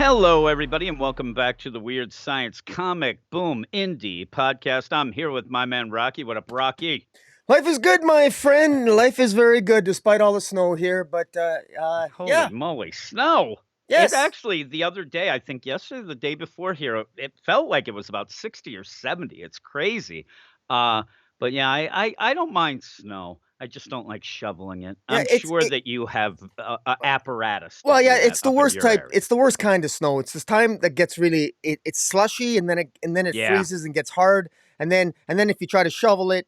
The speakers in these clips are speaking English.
Hello, everybody, and welcome back to the Weird Science Comic Boom Indie podcast. I'm here with my man Rocky. What up, Rocky? Life is good, my friend. Life is very good despite all the snow here. But Holy yeah, moly, snow! It yes, actually, the other day, I think yesterday, the day before here, it felt like it was about 60 or 70. It's crazy. Uh, but yeah, I don't mind snow. I just don't like shoveling it. yeah. I'm sure that you have a apparatus to Well, yeah. do that It's the up in worst your type. area. It's the worst kind of snow. It's this time that gets really it's slushy, and then it Yeah. freezes and gets hard, and then if you try to shovel it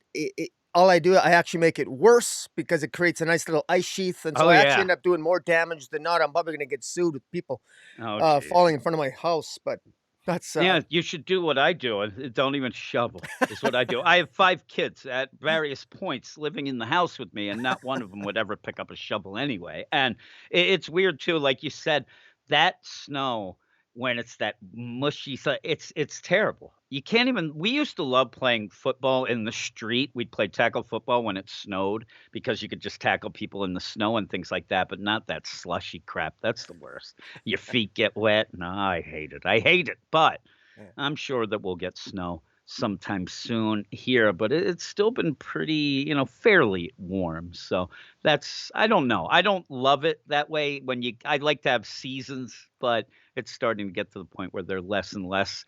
all I do, I actually make it worse because it creates a nice little ice sheath, and so Oh, I actually yeah. end up doing more damage than not. I'm probably going to get sued with people Oh, jeez. falling in front of my house, but that's Yeah, you should do what I do, don't even shovel, is what I do. I have 5 kids at various points living in the house with me, and not one of them would ever pick up a shovel anyway, and it's weird too, like you said, that snow, when it's that mushy it's terrible. You can't even we used to love playing football in the street. We'd play tackle football when it snowed because you could just tackle people in the snow and things like that, but not that slushy crap, that's the worst. Your feet get wet. No, I hate it. I hate it, but yeah. I'm sure that we'll get snow sometime soon here, but it's still been pretty, fairly warm. So that's I don't know. I don't love it that way when you I like to have seasons, but it's starting to get to the point where there are less and less,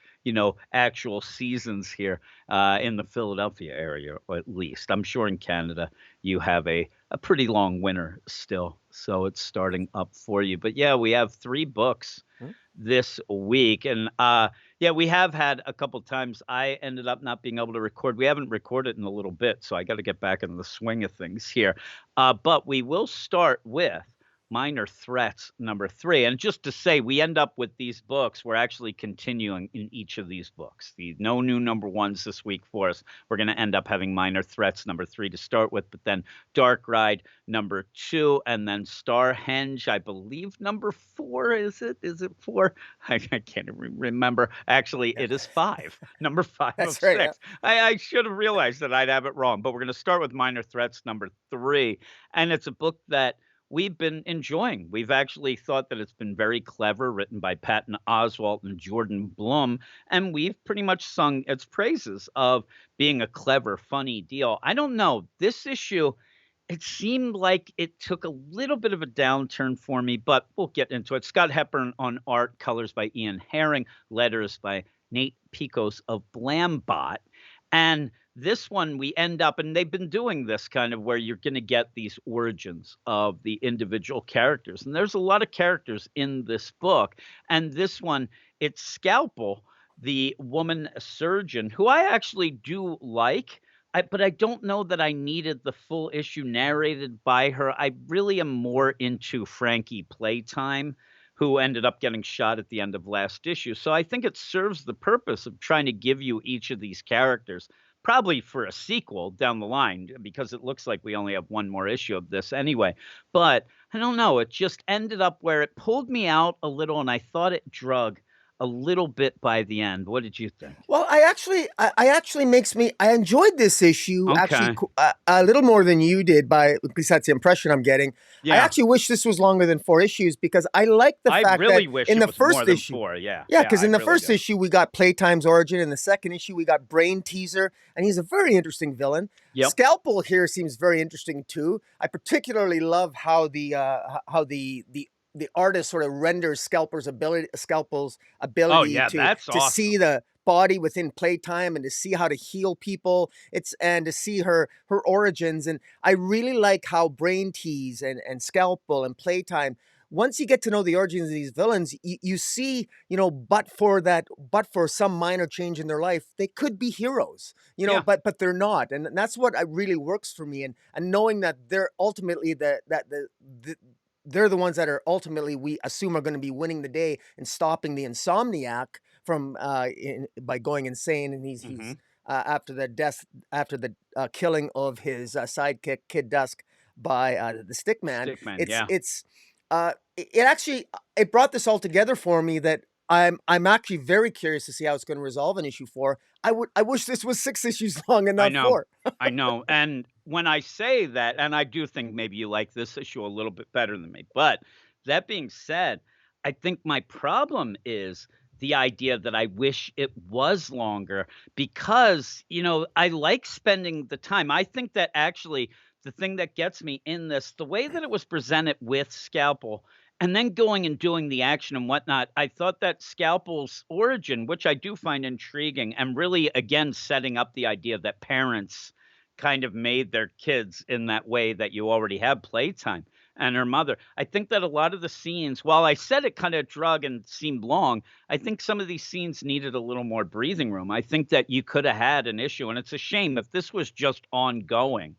actual seasons here in the Philadelphia area, or at least. I'm sure in Canada you have a pretty long winter still. So it's starting up for you. But yeah, we have 3 books Hmm? this week. And yeah, we have had a couple times I ended up not being able to record. We haven't recorded in a little bit, so I got to get back into the swing of things here. But we will start with Minor Threats number 3. And just to say, we end up with these books. We're actually continuing in each of these books. The no new number 1s this week for us. We're going to end up having Minor Threats number 3 to start with, but then Dark Ride number 2, and then Starhenge, I believe number 4, is it? Is it 4? I can't even remember. Actually, Yeah. it is 5, number 5 of That's right. Yeah. 6. I should have realized that I'd have it wrong, but we're going to start with Minor Threats number 3, and it's a book that we've been enjoying. We've actually thought that it's been very clever, written by Patton Oswalt and Jordan Blum, and we've pretty much sung its praises of being a clever, funny deal. I don't know. This issue, it seemed like it took a little bit of a downturn for me, but we'll get into it. Scott Hepburn on art, colors by Ian Herring, letters by Nate Picos of Blambot. And this one, we end up, and they've been doing this kind of where you're going to get these origins of the individual characters. And there's a lot of characters in this book. And this one, it's Scalpel, the woman surgeon, who I actually do like. But I don't know that I needed the full issue narrated by her. I really am more into Frankie Playtime, who ended up getting shot at the end of last issue. So I think it serves the purpose of trying to give you each of these characters, probably for a sequel down the line, because it looks like we only have one more issue of this anyway. But I don't know. It just ended up where it pulled me out a little, and I thought it drug a little bit by the end. What did you think? Well, I actually makes me. I enjoyed this issue actually Okay. a little more than you did. By at least that's the impression I'm getting. I Yeah. actually wish this was longer than 4 issues because I like the I fact that really wish in it the was more first than issue, 4, yeah. yeah, Yeah, because I in the really first do. issue we got Playtime's origin, in the second issue we got Brain Teaser, and he's a very interesting villain. Yep. Scalpel here seems very interesting too. I particularly love how the artist sort of renders Scalpel's Oh, ability yeah, that's to see awesome. the body within Playtime and to see how to heal people. It's and to see her origins. And I really like how Brain Tease and Scalpel and Playtime, once you get to know the origins of these villains, you see, but for some minor change in their life, they could be heroes, Yeah. but they're not. And that's what really works for me. And knowing that they're ultimately the they're the ones that are ultimately, we assume, are going to be winning the day and stopping the insomniac from by going insane. And he's Mhm. after the killing of his sidekick Kid Dusk by the Stickman. Stickman, It's yeah. it's it actually it brought this all together for me that I'm actually very curious to see how it's going to resolve in issue 4. I wish this was 6 issues long and I not know. 4. I know, and when I say that, and I do think maybe you like this issue a little bit better than me, but that being said, I think my problem is the idea that I wish it was longer because, I like spending the time. I think that actually the thing that gets me in this, the way that it was presented with Scalpel and then going and doing the action and whatnot, I thought that Scalpel's origin, which I do find intriguing, and really, again, setting up the idea that parents kind of made their kids in that way that you already have playtime and her mother. I think that a lot of the scenes, while I said it kind of drug and seemed long, I think some of these scenes needed a little more breathing room. I think that you could have had an issue, and it's a shame if this was just ongoing.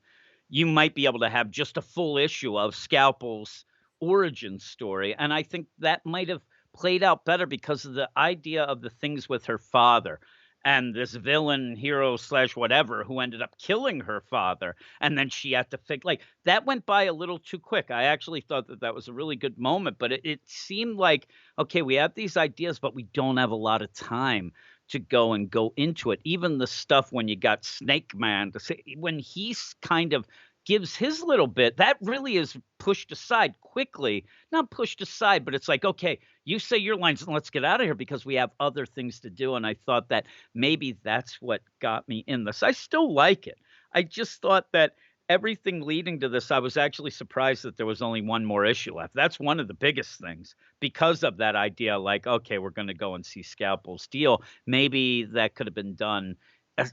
You might be able to have just a full issue of Scalpel's origin story, and I think that might have played out better because of the idea of the things with her father and this villain hero slash whatever who ended up killing her father, and then she had to like that went by a little too quick. I actually thought that that was a really good moment, but it seemed like, okay, we have these ideas, but we don't have a lot of time to go into it. Even the stuff when you got Snake Man to say when he's kind of gives his little bit, that really is pushed aside quickly. Not pushed aside, but it's like, okay, you say your lines and let's get out of here because we have other things to do. And I thought that maybe that's what got me in this. I still like it. I just thought that everything leading to this, I was actually surprised that there was only one more issue left. That's one of the biggest things because of that idea, like, okay, we're going to go and see Scalpel's deal. Maybe that could have been done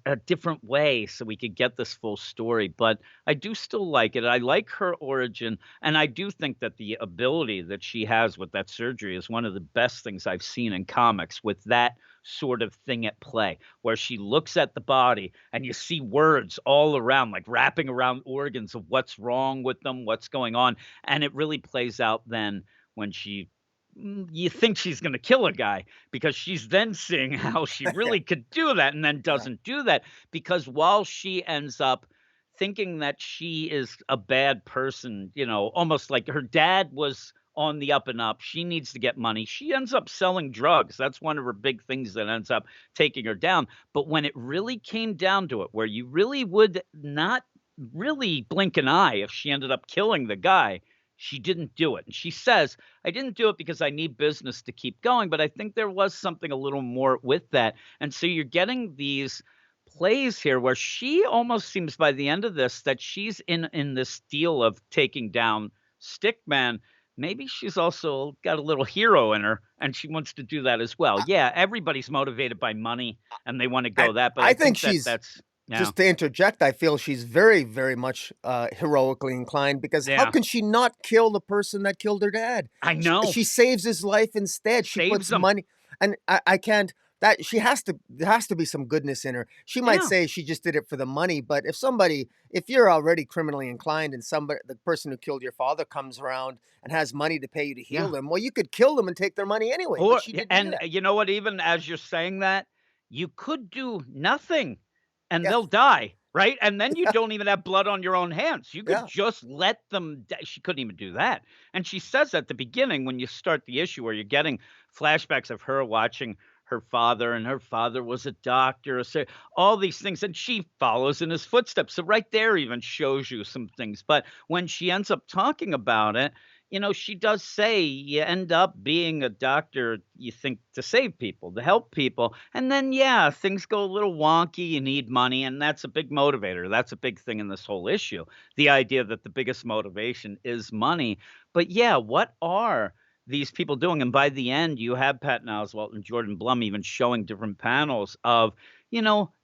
a different way so we could get this full story. But I do still like it. I like her origin, and I do think that the ability that she has with that surgery is one of the best things I've seen in comics with that sort of thing at play, where she looks at the body and you see words all around, like wrapping around organs of what's wrong with them, what's going on. And it really plays out then when she you think she's gonna kill a guy because she's then seeing how she really could do that and then Yeah. doesn't do that because while she ends up thinking that she is a bad person, almost like her dad was on the up and up, she needs to get money. She ends up selling drugs. That's one of her big things that ends up taking her down. But when it really came down to it, where you really would not really blink an eye if she ended up killing the guy, she didn't do it. And she says, I didn't do it because I need business to keep going, but I think there was something a little more with that. And so you're getting these plays here where she almost seems by the end of this that she's in this deal of taking down Stickman. Maybe she's also got a little hero in her and she wants to do that as well. Yeah, everybody's motivated by money and they want to I go that, but I I think think that she's that's yeah. just to interject, I feel she's very, very much, heroically inclined because how Yeah. can she not kill the person that killed her dad? I She know. saves his life instead, she Saves puts them. money and I can't that she has to there has to be some goodness in her. She might Yeah. say she just did it for the money, but if you're already criminally inclined and somebody the person who killed your father comes around and has money to pay you to heal Yeah. them, well, you could kill them and take their money anyway, but Or she yeah, didn't do and that. you know what? Even as you're saying that, you could do nothing and Yeah, they'll die, right? And then you don't even have blood on your own hands. You could yeah. just let them die. She couldn't even do that. And she says at the beginning when you start the issue where you're getting flashbacks of her watching her father, and her father was a doctor, all these things, and she follows in his footsteps. So right there even shows you some things. But when she ends up talking about it, she does say you end up being a doctor, you think, to save people, to help people. And then, yeah, things go a little wonky. You need money. And that's a big motivator. That's a big thing in this whole issue. The idea that the biggest motivation is money. But yeah, what are these people doing? And by the end, you have Patton Oswalt and Jordan Blum even showing different panels of,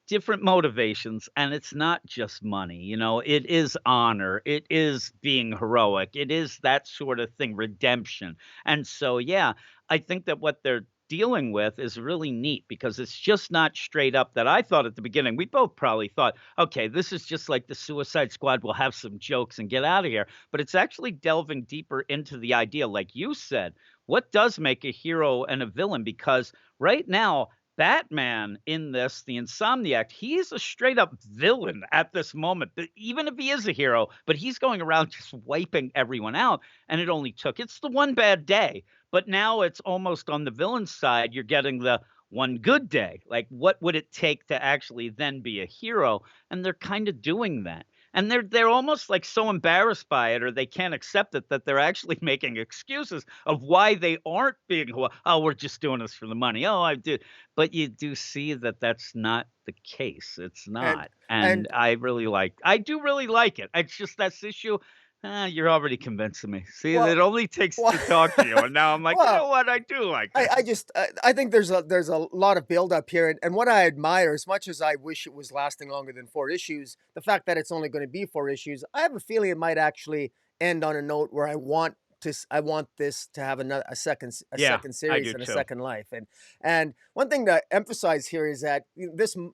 different motivations. And it's not just money, it is honor, it is being heroic, it is that sort of thing, redemption. And so, yeah, I think that what they're dealing with is really neat because it's just not straight up that I thought at the beginning. We both probably thought, okay, this is just like the Suicide Squad. We'll have some jokes and get out of here. But it's actually delving deeper into the idea, like you said, what does make a hero and a villain? Because right now, Batman in this, the Insomniac, he's a straight up villain at this moment. But even if he is a hero, but he's going around just wiping everyone out. And it's the one bad day. But now it's almost on the villain side, you're getting the one good day. Like, what would it take to actually then be a hero? And they're kind of doing that. and they're almost, like, so embarrassed by it, or they can't accept it that they're actually making excuses of why they aren't being "Oh, we're just doing this for the money. Oh, I did," but you do see that that's not the case. It's And not, and and I do really like it. It's just this issue, you're already convincing me. See, well it only takes well to talk to you, and now I'm like, "You well, know what? I do like it." I think there's a lot of buildup here, and what I admire, as much as I wish it was lasting longer than 4 issues, the fact that it's only gonna be 4 issues, I have a feeling it might actually end on a note where I want this to have a Yeah, second I series do and a too. second life, and one thing to emphasize here is that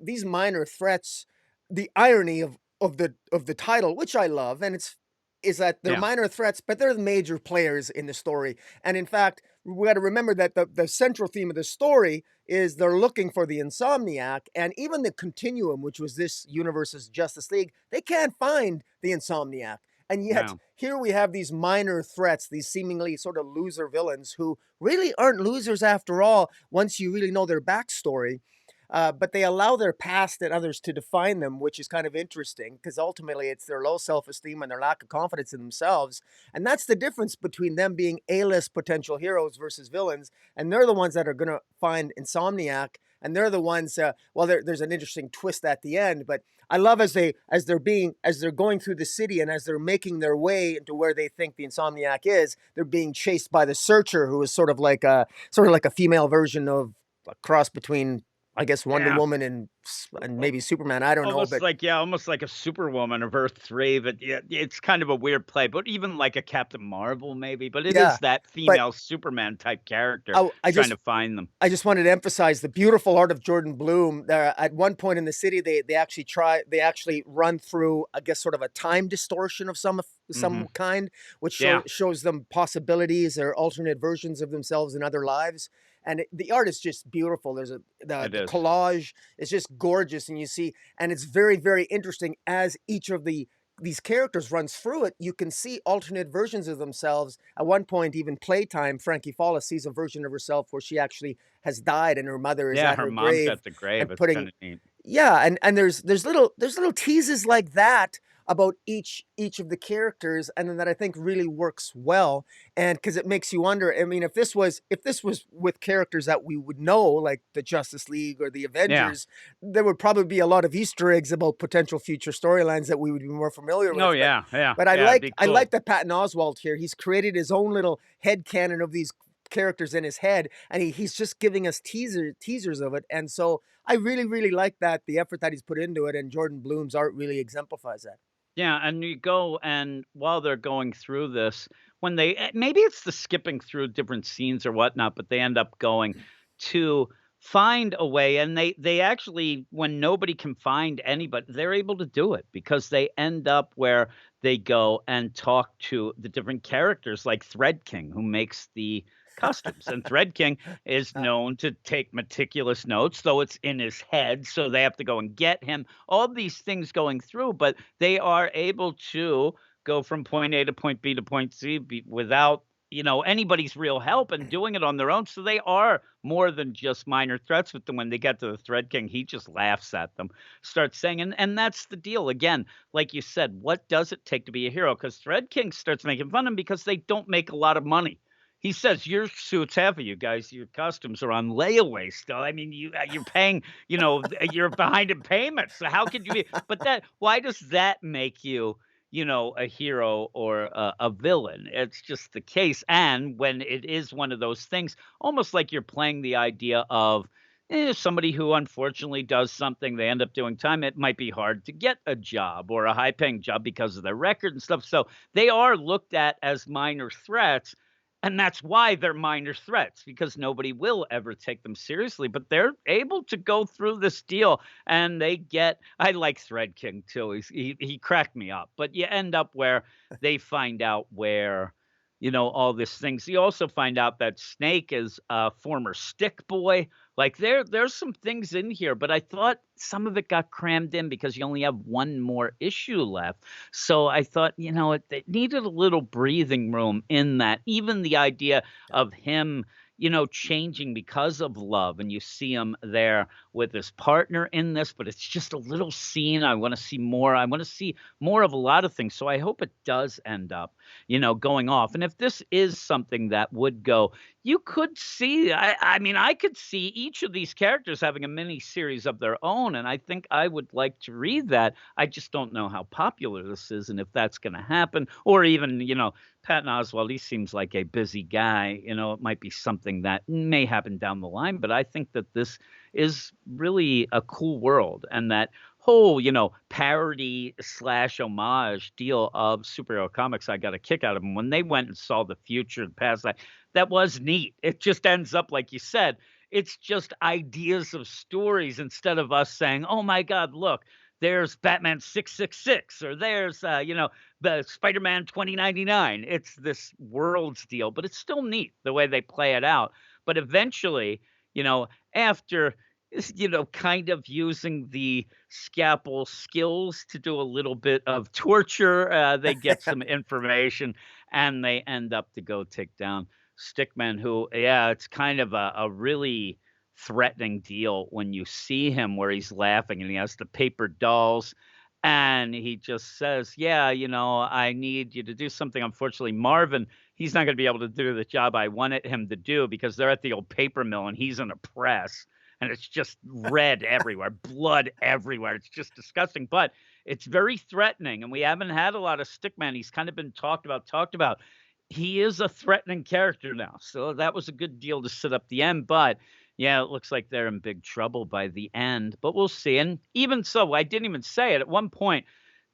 these minor threats, the irony of the title, which I love, and it's is that they're Yeah, minor threats, but they're the major players in the story, and in fact, we got to remember that the central theme of the story is they're looking for the Insomniac, and even the Continuum, which was this universe's Justice League, they can't find the Insomniac. And yet, no. here we have these minor threats, these seemingly sort of loser villains who really aren't losers after all, once you really know their backstory. But they allow their past and others to define them, which is kind of interesting because ultimately it's their low self esteem and their lack of confidence in themselves. And that's the difference between them being A-list potential heroes versus villains. And they're the ones that are going to find Insomniac. And they're the ones. Well, there's an interesting twist at the end, but I love as they're going through the city and as they're making their way into where they think the Insomniac is. They're being chased by the Searcher, who is sort of like a female version of a cross between, I guess, Wonder Yeah. Woman and maybe Superman. I don't know, Almost but like yeah, almost like a Superwoman of Earth 3, but yeah, it's kind of a weird play, but even like a Captain Marvel maybe, but it yeah. is that But female Superman type character I, I trying just to find them. I just wanted to emphasize the beautiful art of Jordan Bloom. There, at one point in the city, they actually run through, I guess, sort of a time distortion of some Mhm. kind, which Yeah, shows them possibilities or alternate versions of themselves in other lives. And the art is just beautiful. it The is. collage is just gorgeous, and you see, and it's very very interesting as each of these characters runs through it. You can see alternate versions of themselves. At one point, even Playtime, Frankie Fawless sees a version of herself where she actually has died and her mother is Yeah, at her her mom's grave at the grave, and it's putting kinda neat. yeah, and there's little teases like that about each of the characters, and then that I think really works well, and because it makes you wonder. I mean, if this was with characters that we would know, like the Justice League or the Yeah. Avengers, there would probably be a lot of Easter eggs about potential future storylines that we would be more familiar Oh, with. yeah, yeah, But yeah, it'd be I like cool. that Patton Oswalt here. He's created his own little head canon of these characters in his head, and he's just giving us teasers of it. And so I really, really like that, the effort that he's put into it, and Jordan Bloom's art really exemplifies that. Yeah, and you go and while they're going through this, when they maybe it's the skipping through different scenes or whatnot, but they end up going to find a way, and they actually, when nobody can find anybody, they're able to do it because they end up where they go and talk to the different characters like Thread King, who makes the costumes. And Thread King is Uh, known to take meticulous notes, though it's in his head, so they have to go and get him. All these things going through, but they are able to go from point A to point B to point C without, anybody's real help and doing it on their own. So they are more than just minor threats. But then when they get to the Thread King, he just laughs at them, starts saying, and that's the deal. Again, like you said, what does it take to be a hero? Because Thread King starts making fun of him because they don't make a lot of money. He says, "Your suits, half of you guys, your costumes are on layaway still. I mean, you're paying, you're behind in payments. So how could you be?" But why does that make you, a hero or a villain? It's just the case. And when it is one of those things, almost like you're playing the idea of somebody who unfortunately does something, they end up doing time. It might be hard to get a job or a high paying job because of their record and stuff. So they are looked at as minor threats, and that's why they're minor threats, because nobody will ever take them seriously, but they're able to go through this deal, and they get I like Thread King too, he cracked me up, but you end up where they find out where, all these things. You also find out that Snake is a former stick boy. Like, there's some things in here, but I thought some of it got crammed in because you only have one more issue left. So I thought, it needed a little breathing room in that. Even the idea of him, changing because of love, and you see him there with his partner in this, but it's just a little scene. I wanna see more. I wanna see more of a lot of things, so I hope it does end up, going off, and if this is something that would go, you could see I mean, I could see each of these characters having a mini series of their own, and I think I would like to read that. I just don't know how popular this is and if that's gonna happen, or even, Patton Oswalt, he seems like a busy guy. It might be something that may happen down the line, but I think that this is really a cool world, and that whole, parody slash homage deal of superhero comics, I got a kick out of them. When they went and saw the future and past that was neat. It just ends up, like you said, it's just ideas of stories instead of us saying, oh my God, look, there's Batman 666, or there's, the Spider-Man 2099. It's this worlds deal, but it's still neat the way they play it out. But eventually, after kind of using the scalpel skills to do a little bit of torture, they get some information and they end up to go take down Stickman, who, yeah, it's kind of a really threatening deal when you see him where he's laughing and he has the paper dolls and he just says, "Yeah, I need you to do something." Unfortunately, Marvin, he's not gonna be able to do the job I wanted him to do because they're at the old paper mill and he's in a press, and it's just red everywhere, blood everywhere. It's just disgusting, but it's very threatening, and we haven't had a lot of Stickman. He's kind of been talked about. He is a threatening character now, so that was a good deal to set up the end, but yeah, it looks like they're in big trouble by the end, but we'll see. And even so, I didn't even say it at one point.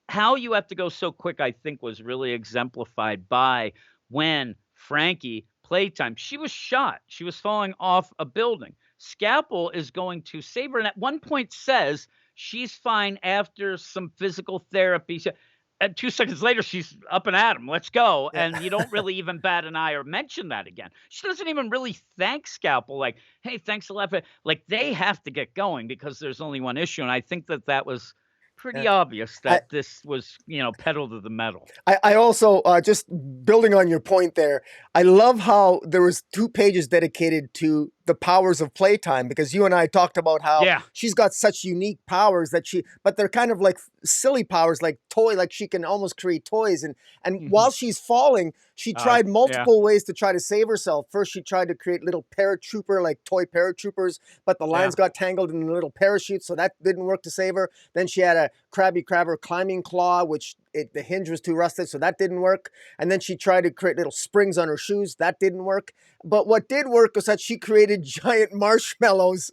How you have to go so quick, I think, was really exemplified by when Frankie, playtime, she was shot. She was falling off a building. Scalpel is going to save her, and at one point says she's fine after some physical therapy. And 2 seconds later, she's up and at him. Let's go. Yeah. And you don't really even bat an eye or mention that again. She doesn't even really thank Scalpel, like, hey, thanks a lot for, like, they have to get going because there's only one issue. And I think that that was Yeah. pretty obvious I that this was, pedal to the metal. I also, just building on your point there, I love how there was 2 pages dedicated to the powers of playtime, because you and I talked about how Yeah. she's got such unique powers that but they're kind of like silly powers, like like she can almost create toys. And Hmm. while she's falling, she tried Yeah. multiple ways to try to save herself. First, she tried to create little paratrooper, like toy paratroopers, but the Yeah. lines got tangled in the little parachute, so that didn't work to save her. Then she had a Krabby Crabber climbing claw, which the hinge was too rusted, so that didn't work. And then she tried to create little springs on her shoes. That didn't work. But what did work was that she created giant marshmallows,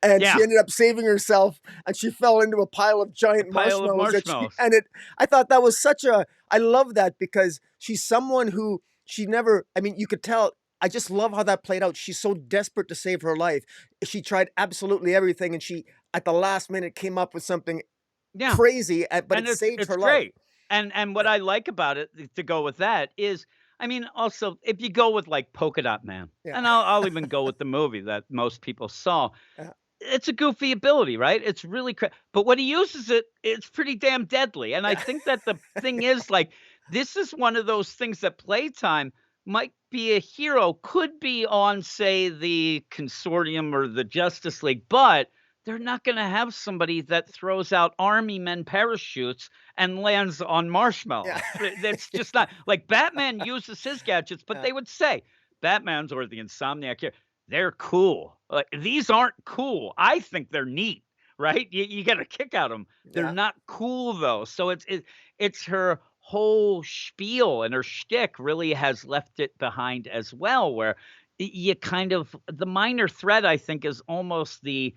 and Yeah. she ended up saving herself, and she fell into a pile of A giant pile of marshmallows that she marshmallows. and it I thought that was such a I love that, because she's someone who she never I mean, you could tell. I just love how that played out. She's so desperate to save her life. She tried absolutely everything, and she, at the last minute, came up with something Yeah. crazy, but And it it's saved it's her life. great. And what I like about it, to go with that, is, I mean, also, if you go with, like, Polka Dot Man, Yeah. and I'll even go with the movie that most people saw, Yeah. it's a goofy ability, right? It's really but when he uses it, it's pretty damn deadly, and I Yeah. think that the thing is, like, this is one of those things that Playtime might be a hero, could be on, say, the Consortium or the Justice League, but they're not gonna have somebody that throws out army men parachutes and lands on Yeah. marshmallows. That's just not, like, Batman uses his gadgets, but Yeah. they would say, Batman's or the Insomniac here, they're cool. Like, these aren't cool. I think they're neat, right? You get a kick out of them. 'Em. They're Yeah. not cool though. So it's her whole spiel, and her shtick really has left it behind as well, where you kind of, the minor threat, I think, is almost the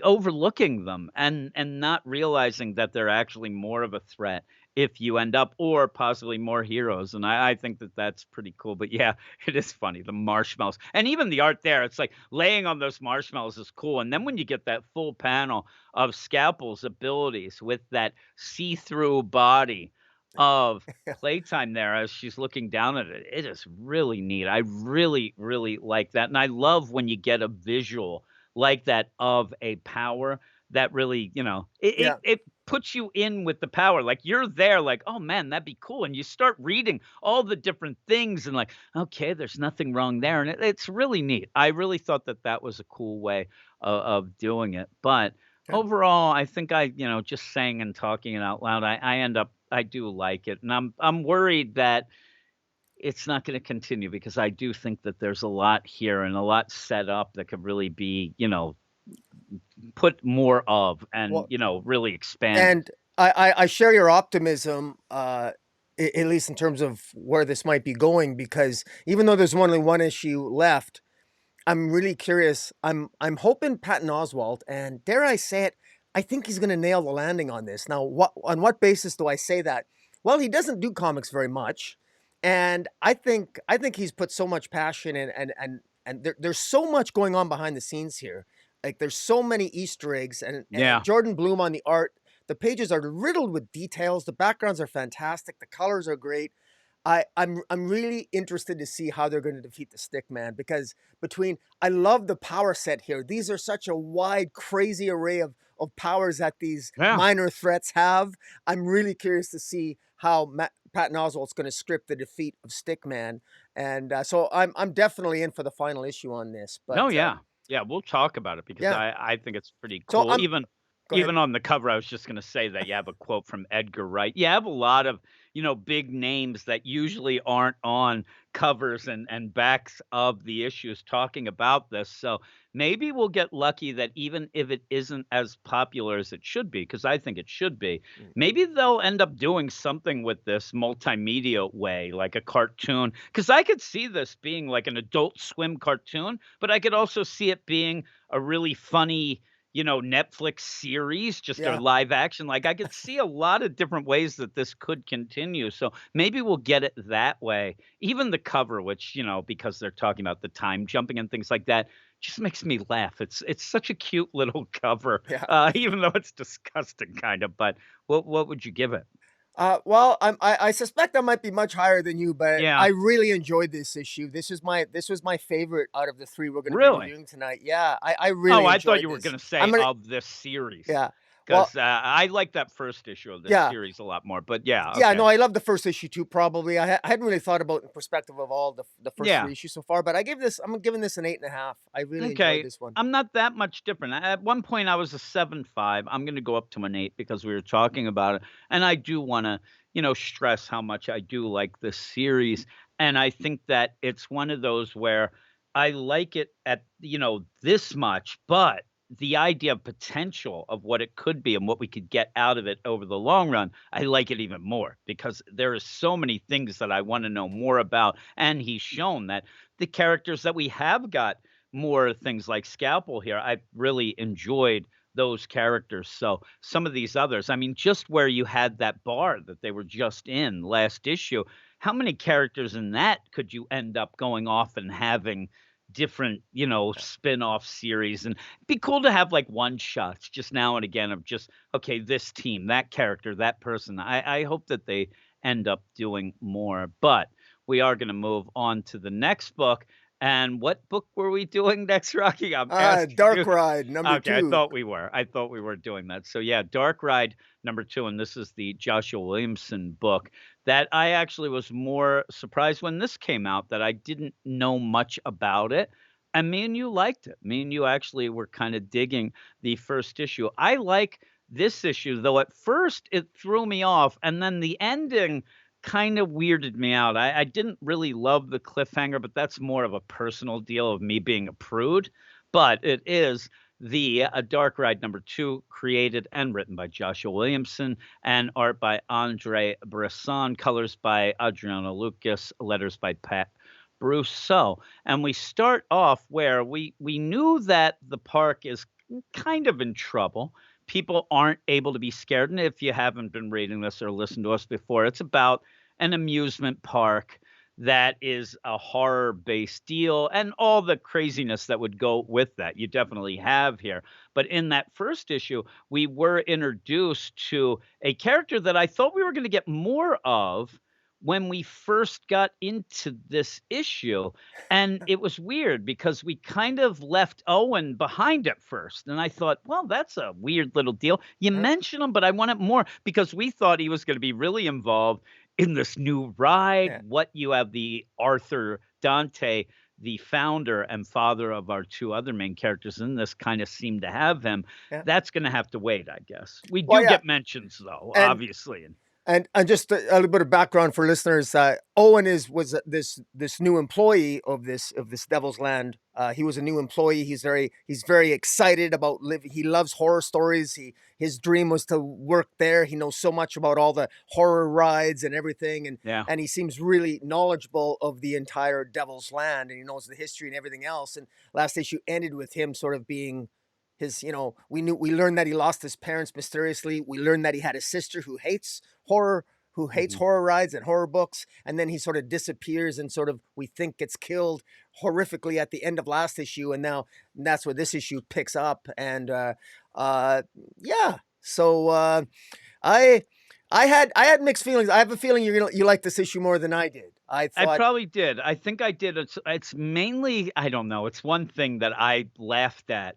overlooking them and not realizing that they're actually more of a threat if you end up, or possibly more heroes, and I think that that's pretty cool, but yeah, it is funny, the marshmallows, and even the art there, it's like laying on those marshmallows is cool, and then when you get that full panel of Scalpel's abilities with that see-through body of Yeah. Playtime there as she's looking down at it, it is really neat. I really, really like that, and I love when you get a visual like that of a power that really, it it Yeah. it puts you in with the power. Like you're there, like, oh man, that'd be cool. And you start reading all the different things and like, okay, there's nothing wrong there. And it's really neat. I really thought that that was a cool way of doing it. But Yeah. overall, I think just saying and talking it out loud, I end up, I do like it. And I'm worried that it's not going to continue because I do think that there's a lot here and a lot set up that could really be, put more of and, Well, really expanded. and I share your optimism, at least in terms of where this might be going, because even though there's only one issue left, I'm really curious. I'm hoping Patton Oswalt, and dare I say it, I think he's gonna nail the landing on this. Now, on what basis do I say that? Well, he doesn't do comics very much, and I think he's put so much passion in, and there's so much going on behind the scenes here. Like there's so many Easter eggs, and Yeah. Jordan Bloom on the art. The pages are riddled with details. The backgrounds are fantastic. The colors are great. I'm really interested to see how they're going to defeat the Stickman, because between I love the power set here. These are such a wide, crazy array of powers that these Yeah. minor threats have. I'm really curious to see how Patton Oswalt's going to script the defeat of Stickman, and so I'm definitely in for the final issue on this. But No, yeah. Yeah, we'll talk about it because yeah, I think it's pretty so cool. I'm Even go ahead. even on the cover, I was just gonna say that you have a quote from Edgar Wright. You have a lot of, big names that usually aren't on covers and backs of the issues talking about this. So maybe we'll get lucky that even if it isn't as popular as it should be, because I think it should be, Mm. maybe they'll end up doing something with this multimedia way, like a cartoon. Because I could see this being like an Adult Swim cartoon, but I could also see it being a really funny, Netflix series, just a Yeah. live action. Like I could see a lot of different ways that this could continue. So maybe we'll get it that way. Even the cover, which, because they're talking about the time jumping and things like that, just makes me laugh. It's such a cute little cover, Yeah. even though it's disgusting kind of. But what would you give it? Well, I suspect I might be much higher than you, but Yeah, I really enjoyed this issue. This was my favorite out of the 3 we're gonna be really. reviewing tonight. Yeah, I Oh, really I thought enjoyed you were this. gonna I'm say gonna of this series, yeah. Well, 'cause, I like that first issue of this yeah. series a lot more, but yeah, Yeah, no, okay. I love the first issue too, probably. I hadn't really thought about in perspective of all the first Yeah, 3 issues so far, but I'm giving this an 8.5. I really enjoyed okay. this one. I'm not that much different. At one point, I was a 7.5. I'm gonna go up to an 8 because we were talking about it, and I do wanna, stress how much I do like this series, and I think that it's one of those where I like it at, this much, but the idea of potential of what it could be and what we could get out of it over the long run, I like it even more because there is so many things that I wanna know more about, and he's shown that the characters that we have got more things like Scalpel here, I've really enjoyed those characters. So some of these others, I mean, just where you had that bar that they were just in last issue, how many characters in that could you end up going off and having different, spin-off series? And it'd be cool to have like one shots just now and again of just, okay, this team, that character, that person. I hope that they end up doing more. But we are going to move on to the next book. And what book were we doing next, Rocky? I'm asking Dark you. Ride number Okay, I 2. thought we were. I thought we were doing that. So yeah, Dark Ride number 2, and this is the Joshua Williamson book that I actually was more surprised when this came out that I didn't know much about it. And me and you liked it. Me and you actually were kind of digging the first issue. I like this issue, though at first it threw me off, and then the ending kind of weirded me out. I didn't really love the cliffhanger, but that's more of a personal deal of me being a prude. But it is the Dark Ride number 2, created and written by Joshua Williamson, and art by Andre Bresson, colors by Adriano Lucas, letters by Pat Brousseau. And we start off where we knew that the park is kind of in trouble. People aren't able to be scared. And if you haven't been reading this or listened to us before, it's about an amusement park that is a horror-based deal and all the craziness that would go with that. You definitely have here. But in that first issue, we were introduced to a character that I thought we were going to get more of when we first got into this issue, and it was weird because we kind of left Owen behind at first, and I thought, "Well, that's a weird little deal." You Uh, mention him, but I want it more because we thought he was gonna be really involved in this new ride. yeah, What you have the Arthur Dante, the founder and father of our 2 other main characters in this, kinda seem to have him. yeah. That's gonna have to wait, I guess. We Well, do yeah, get mentions, though, and obviously, and just a little bit of background for listeners. Owen was this new employee of this Devil's Land. He was a new employee. He's very excited about living. He loves horror stories. His dream was to work there. He knows so much about all the horror rides and everything, yeah. and he seems really knowledgeable of the entire Devil's Land, and he knows the history and everything else. And last issue ended with him sort of being his, we learned that he lost his parents mysteriously. We learned that he had a sister horror who hates Mhm. horror rides and horror books, and then he sort of disappears and sort of we think gets killed horrifically at the end of last issue, and now that's where this issue picks up. And uh yeah, so I I had mixed feelings. I have a feeling you like this issue more than I did. I I thought, probably did. I think I did. It's mainly I don't know, it's one thing that I laughed at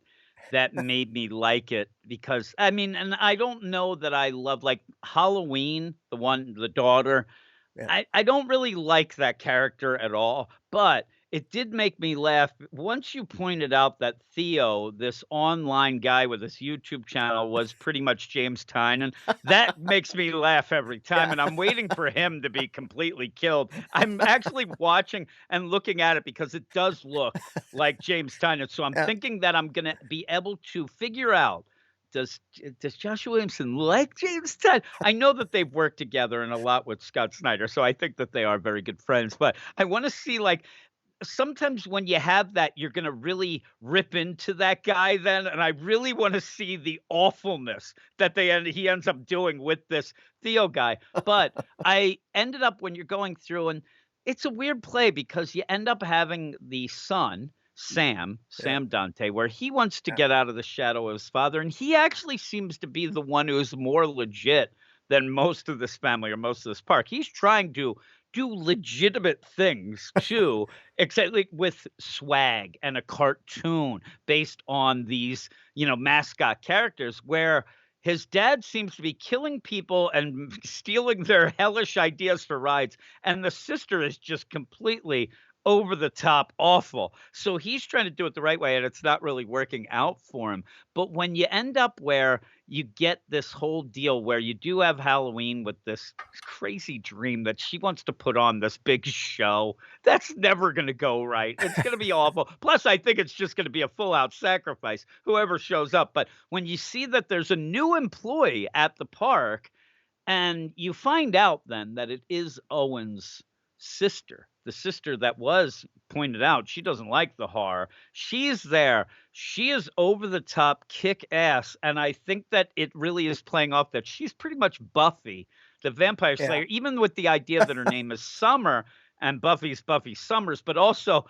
that made me like it because I mean, and I don't know that I love like Halloween, the daughter. yeah, I don't really like that character at all, but it did make me laugh once you pointed out that Theo, this online guy with this YouTube channel, was pretty much James Tynion. That makes me laugh every time, yeah, and I'm waiting for him to be completely killed. I'm actually watching and looking at it because it does look like James Tynion, so I'm yeah. thinking that I'm gonna be able to figure out does Joshua Williamson like James Tynion? I know that they've worked together and a lot with Scott Snyder, so I think that they are very good friends, but I wanna see, like sometimes when you have that, you're gonna really rip into that guy then, and I really wanna see the awfulness that he ends up doing with this Theo guy, but I ended up when you're going through and it's a weird play because you end up having the son, Yeah, Sam Dante, where he wants to yeah, get out of the shadow of his father, and he actually seems to be the one who's more legit than most of this family or most of this park. He's trying to do legitimate things too, except like with swag and a cartoon based on these, mascot characters where his dad seems to be killing people and stealing their hellish ideas for rides, and the sister is just completely over the top awful. So he's trying to do it the right way, and it's not really working out for him. But when you end up where you get this whole deal where you do have Halloween with this crazy dream that she wants to put on this big show. That's never going to go right. It's going to be awful. Plus, I think it's just going to be a full out sacrifice, whoever shows up. But when you see that there's a new employee at the park, and you find out then that it is Owen's sister, the sister that was pointed out, she doesn't like the horror. She's there. She is over the top, kick ass. And I think that it really is playing off that she's pretty much Buffy, the vampire yeah. slayer, even with the idea that her name is Summer and Buffy's Buffy Summers, but also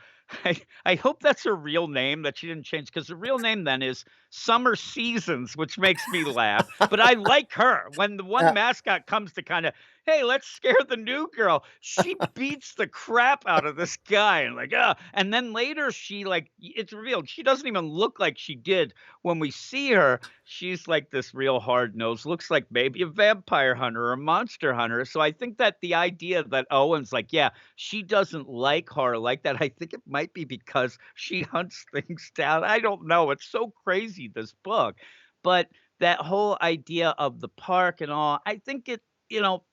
I hope that's her real name that she didn't change because the real name then is Summer Seasons, which makes me laugh. But I like her. When the one Yeah. mascot comes to kind of, hey, let's scare the new girl, she beats the crap out of this guy and like, and then later she like it's revealed she doesn't even look like she did when we see her. She's like this real hard nose, looks like maybe a vampire hunter or a monster hunter. So I think that the idea that Owen's like, yeah, she doesn't like horror like that. I think it might be because she hunts things down. I don't know. It's so crazy, this book. But that whole idea of the park and all, I think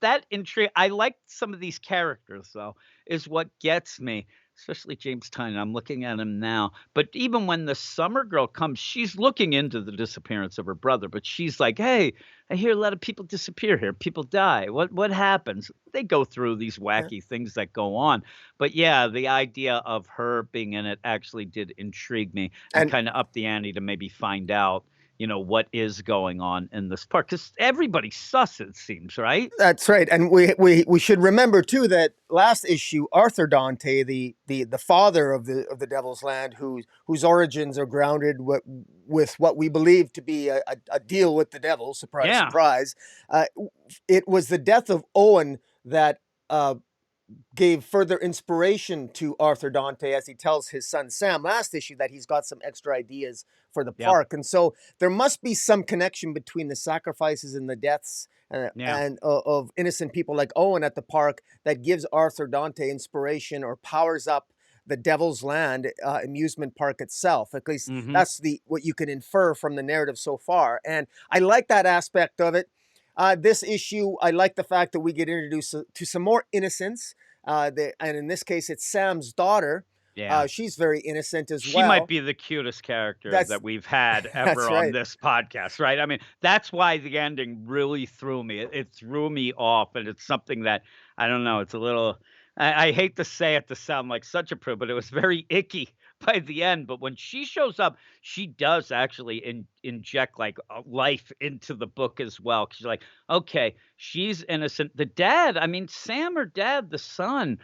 that intrigue. I like some of these characters, though, is what gets me, especially James Tynion. I'm looking at him now. But even when the summer girl comes, she's looking into the disappearance of her brother, but she's like, hey, I hear a lot of people disappear here. People die. What happens? They go through these Yeah. wacky things that go on. But yeah, the idea of her being in it actually did intrigue me and And kind of up the ante to maybe find out, what is going on in this park. Because everybody's sus, it seems, right? that's right. And we should remember too that last issue, Arthur Dante, the father of the Devil's Land, whose origins are grounded with what we believe to be a deal with the devil. Surprise, Yeah. surprise. Uh, it was the death of Owen that gave further inspiration to Arthur Dante as he tells his son Sam last issue that he's got some extra ideas for the Yeah. park. And so there must be some connection between the sacrifices and the deaths Yeah. of innocent people like Owen at the park that gives Arthur Dante inspiration or powers up the Devil's Land amusement park itself. At least Mhm. that's the what you can infer from the narrative so far. And I like that aspect of it. This issue, I like the fact that we get introduced to some more innocence. And in this case, it's Sam's daughter. Yeah. She's very innocent as She might well. be the cutest character That's that we've had that's ever on right. this podcast, right? I mean, that's why the ending really threw me. It threw me off, and it's something that I don't know. It's a little. I hate to say it to sound like such a prude, but it was very icky by the end. But when she shows up, she does actually inject like life into the book as well. 'Cause she's like, okay, she's innocent. The dad, I mean, Sam or dad, the son,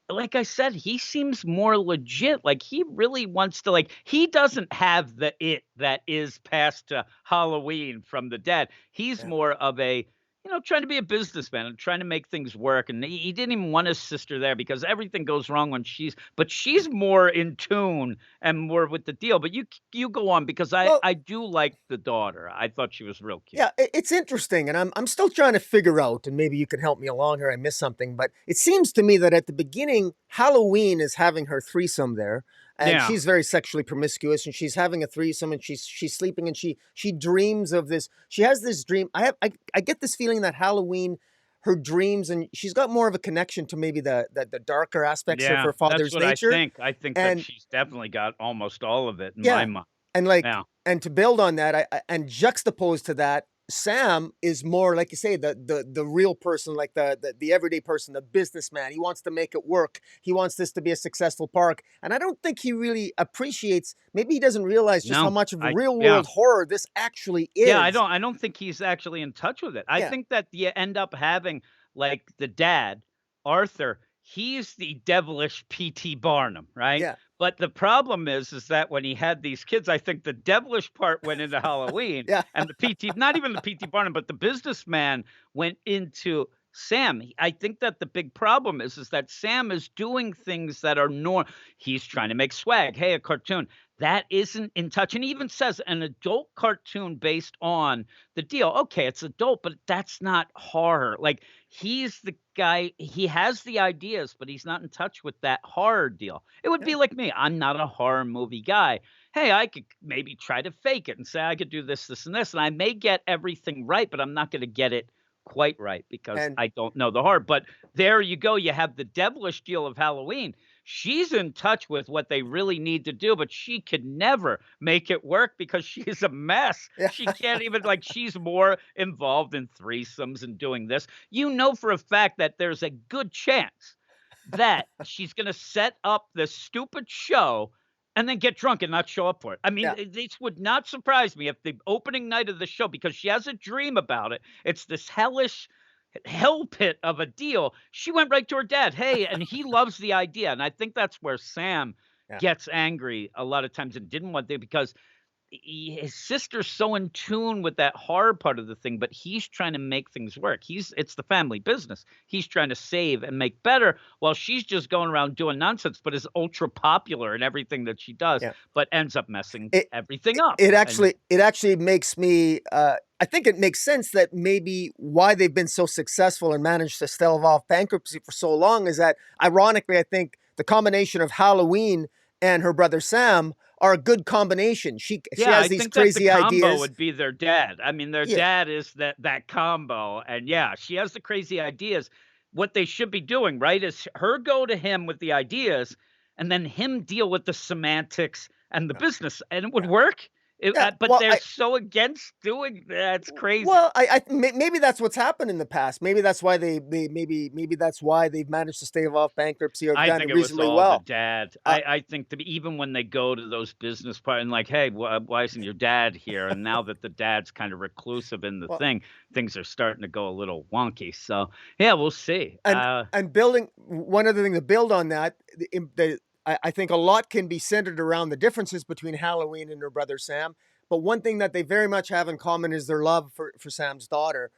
like I said, he seems more legit. Like he really wants to he doesn't have the it that is passed to Halloween from the dead. He's Yeah. more of a, trying to be a businessman and trying to make things work. And he didn't even want his sister there because everything goes wrong when she's more in tune and more with the deal. But you go on because I Well, I do like the daughter. I thought she was real cute. yeah, it's interesting, and I'm still trying to figure out, and maybe you can help me along here. I missed something, but it seems to me that at the beginning, Halloween is having her threesome there, and Yeah. she's very sexually promiscuous, and she's having a threesome, and she's sleeping, and she dreams of this. She has this dream. I get this feeling that Halloween, her dreams, and she's got more of a connection to maybe the darker aspects of Yeah. her That's father's what I nature, think. I think that and she's definitely got almost all of it in my yeah, mind. and like Yeah. and to build on that, and juxtaposed to that, Sam is more like you say the real person, like the everyday person, the businessman. He wants to make it work. He wants this to be a successful park, and I don't think he really appreciates. Maybe he doesn't realize just how No, much of I real yeah. world horror this actually Yeah, is. I don't think he's actually in touch with it. I Yeah, think that you end up having, like, the dad, Arthur, he's the devilish P.T. Barnum, right? yeah, But the problem is that when he had these kids, I think the devilish part went into Halloween, yeah, and the P.T. not even the P.T. Barnum, but the businessman went into Sam. I think that the big problem is that Sam is doing things that are he's trying to make swag. Hey, a cartoon. That isn't in touch, and he even says an adult cartoon based on the deal. Okay, it's adult, but that's not horror. Like, he's the guy, he has the ideas, but he's not in touch with that horror deal. It would yeah, be like me. I'm not a horror movie guy. Hey, I could maybe try to fake it and say I could do this, this, and this, and I may get everything right, but I'm not gonna get it quite right because and I don't know the horror. But there you go. You have the devilish deal of Halloween. She's in touch with what they really need to do, but she could never make it work because she's a mess. yeah, She can't even she's more involved in threesomes and doing this. You know for a fact that there's a good chance that she's gonna set up this stupid show and then get drunk and not show up for it. I mean, yeah, this would not surprise me if the opening night of the show, because she has a dream about it, it's this hellish hell pit of a deal. She went right to her dad. Hey, and he loves the idea. And I think that's where Sam yeah. gets angry a lot of times and didn't want to because his sister's so in tune with that horror part of the thing, but he's trying to make things work. It's the family business. He's trying to save and make better while she's just going around doing nonsense, but is ultra popular in everything that she does, Yeah. but ends up messing It everything it up. it And actually makes me, I think it makes sense that maybe why they've been so successful and managed to stave off bankruptcy for so long is that, ironically, I think the combination of Halloween and her brother Sam are a good combination. She yeah, has I these think that the crazy combo ideas. would be their dad. I mean, their Yeah, dad is that combo, and yeah, she has the crazy ideas. What they should be doing, right, is her go to him with the ideas, and then him deal with the semantics and the yeah, business, and it would yeah, work. yeah. But Well, they're so against doing that. It's crazy. well, maybe that's what's happened in the past. Maybe that's why maybe that's why they've managed to stave off bankruptcy or have I done think it it was reasonably all the well. dad. Uh, I think to be even when they go to those business part and like, "Hey, why isn't your dad here?" And now that the dad's kind of reclusive in the well, thing, things are starting to go a little wonky. So, yeah, we'll see. and building one other thing to build on that, I think a lot can be centered around the differences between Halloween and her brother Sam. But one thing that they very much have in common is their love for Sam's daughter,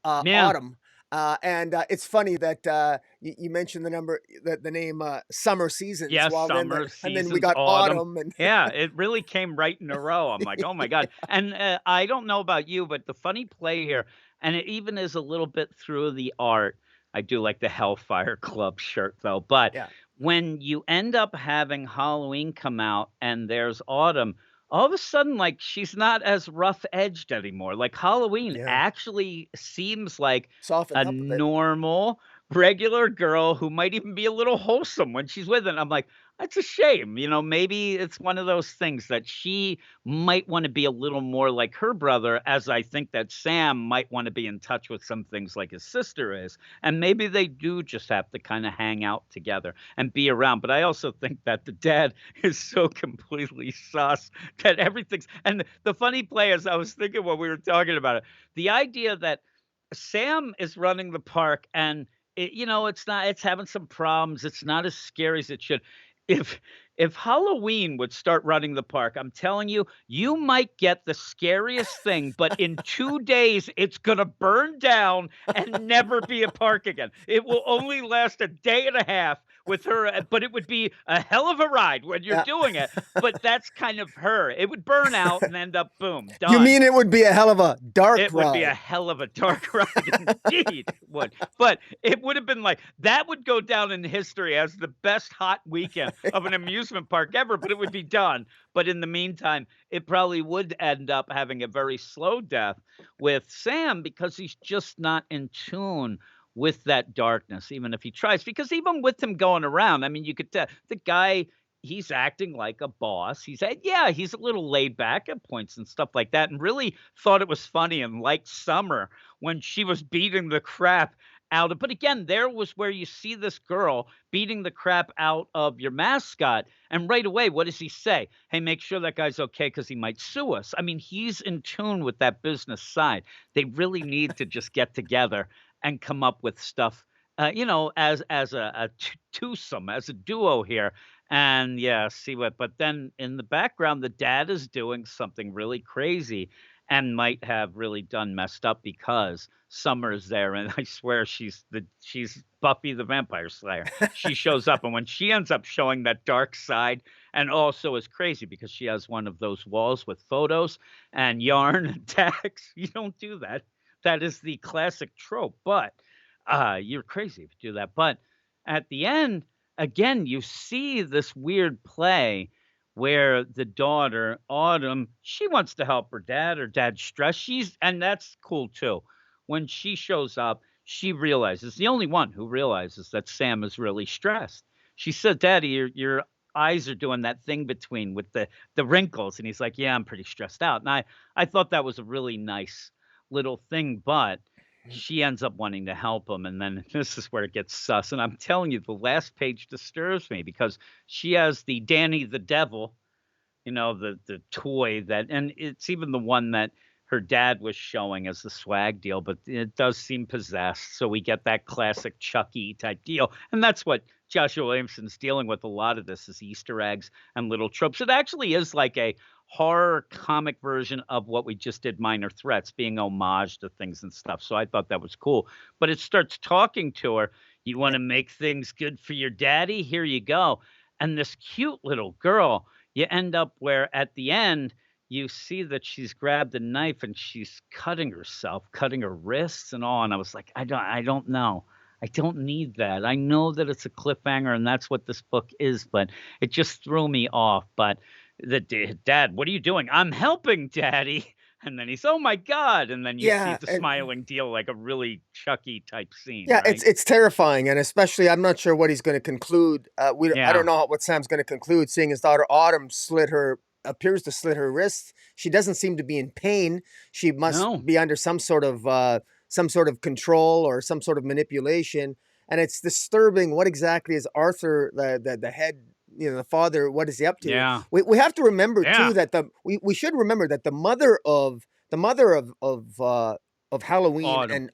Yeah, Autumn. And it's funny that you mentioned the name Summer Seasons. Yes, Well, summer, and then we seasons, got autumn. autumn, and Yeah, it really came right in a row. I'm like, "Oh my god." And, I don't know about you, but the funny play here, and it even is a little bit through the art. I do like the Hellfire Club shirt though, but yeah, when you end up having Halloween come out and there's autumn, all of a sudden, like, she's not as rough-edged anymore. Like, Halloween yeah, actually seems like softened a up a bit. normal regular girl who might even be a little wholesome when she's with it. I'm like, "That's a shame." Maybe it's one of those things that she might wanna be a little more like her brother, as I think that Sam might wanna be in touch with some things like his sister is, and maybe they do just have to kinda hang out together and be around, but I also think that the dad is so completely sus that everything's and the funny play is I was thinking when we were talking about it, the idea that Sam is running the park and it's having some problems. It's not as scary as it should. If if Halloween would start running the park, I'm telling you, you might get the scariest thing, but in 2 days, it's gonna burn down and never be a park again. It will only last a day and a half with her, but it would be a hell of a ride when you're Yeah. doing it, but that's kind of her. It would burn out and end up, boom, You done. mean it would be a hell of a dark It would be a ride? hell of a dark ride indeed, it would, but it would have been like that would go down in history as the best hot weekend of an amusement park ever, but it would be done, but in the meantime, it probably would end up having a very slow death with Sam because he's just not in tune with that darkness, even if he tries, because even with him going around, I mean, you could tell the guy he's acting like a boss. He's a little laid back at points and stuff like that, and really thought it was funny and liked Summer when she was beating the crap out of. But again, there was where you see this girl beating the crap out of your mascot, and right away, what does he say? Hey, make sure that guy's okay because he might sue us. I mean, he's in tune with that business side. They really need to just get together and come up with stuff. As a twosome, as a duo here, and yeah, see what but then in the background, the dad is doing something really crazy and might have really done messed up because Summer's there, and I swear she's Buffy the Vampire Slayer. She shows up, and when she ends up showing that dark side and also is crazy because she has one of those walls with photos and yarn and tags. You don't do that. That is the classic trope, but, you're crazy if you do that, but at the end again, you see this weird play where the daughter, Autumn, she wants to help her dad. Her dad's stressed. And that's cool too. When she shows up, she realizes, the only one who realizes that Sam is really stressed. She said, Daddy, your eyes are doing that thing between with the wrinkles. And he's like, Yeah, I'm pretty stressed out. And I thought that was a really nice little thing, but she ends up wanting to help him, and then this is where it gets sus, and I'm telling you, the last page disturbs me because she has the Danny the Devil, the toy that and it's even the one that her dad was showing as the swag deal, but it does seem possessed, so we get that classic Chucky type deal, and that's what Joshua Williamson's dealing with a lot of this is Easter eggs and little tropes. It actually is like a horror comic version of what we just did Minor Threats, being homage to things and stuff, so I thought that was cool, but it starts talking to her, "You wanna make things good for your daddy? Here you go," and this cute little girl you end up where at the end, you see that she's grabbed a knife and she's cutting herself, cutting her wrists and all, and I was like, I don't know. I don't need that. I know that it's a cliffhanger and that's what this book is, but it just threw me off. But dad, what are you doing? I'm helping, daddy. And then he's, oh my God. And then you see Yeah, the and smiling deal like a really Chucky type scene, yeah, right? it's terrifying, and especially I'm not sure what he's gonna conclude. I Yeah. don't know what Sam's gonna conclude, seeing his daughter Autumn appears to slit her wrist. She doesn't seem to be in pain. She must No. be under some sort of control or some sort of manipulation, and it's disturbing. What exactly is Arthur, the head, the father? What is he up to? Yeah. We have to remember too Yeah. that we should remember that the mother of Halloween Autumn.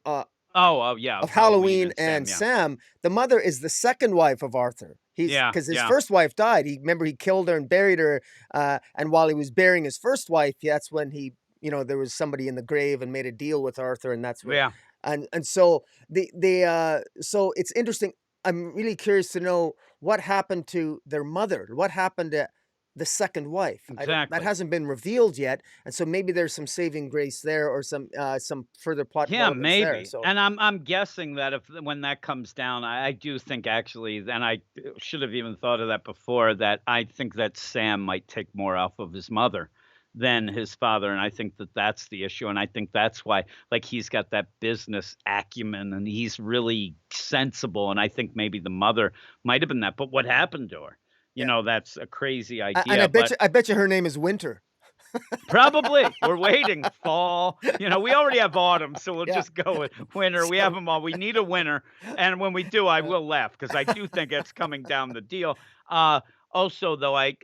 Oh, yeah. Of of Halloween Halloween and and Sam. Yeah. Sam, the mother is the second wife of Arthur. He's Yeah. because his Yeah. first wife died. He killed her and buried her. And while he was burying his first wife, that's when there was somebody in the grave and made a deal with Arthur, and that's where. Yeah. And so so it's interesting. I'm really curious to know what happened to their mother. What happened to the second wife? I don't that Exactly. hasn't been revealed yet, and so maybe there's some saving grace there or some further plot Yeah, developments there, maybe. so And I'm guessing that if when that comes down, I do think actually, and I should have even thought of that before, that I think that Sam might take more off of his mother than his father, and I think that that's the issue, and I think that's why, like, he's got that business acumen, and he's really sensible, and I think maybe the mother might have been that. But what happened to her? You yeah. know, that's a crazy And idea, but I bet you her name is Winter. probably. We're waiting. Fall. We already have autumn, so we'll Yeah. just go with winter. We have So, them all. We need a winter, and when we do, I uh, will laugh because I do think it's coming down the deal. Also, though, I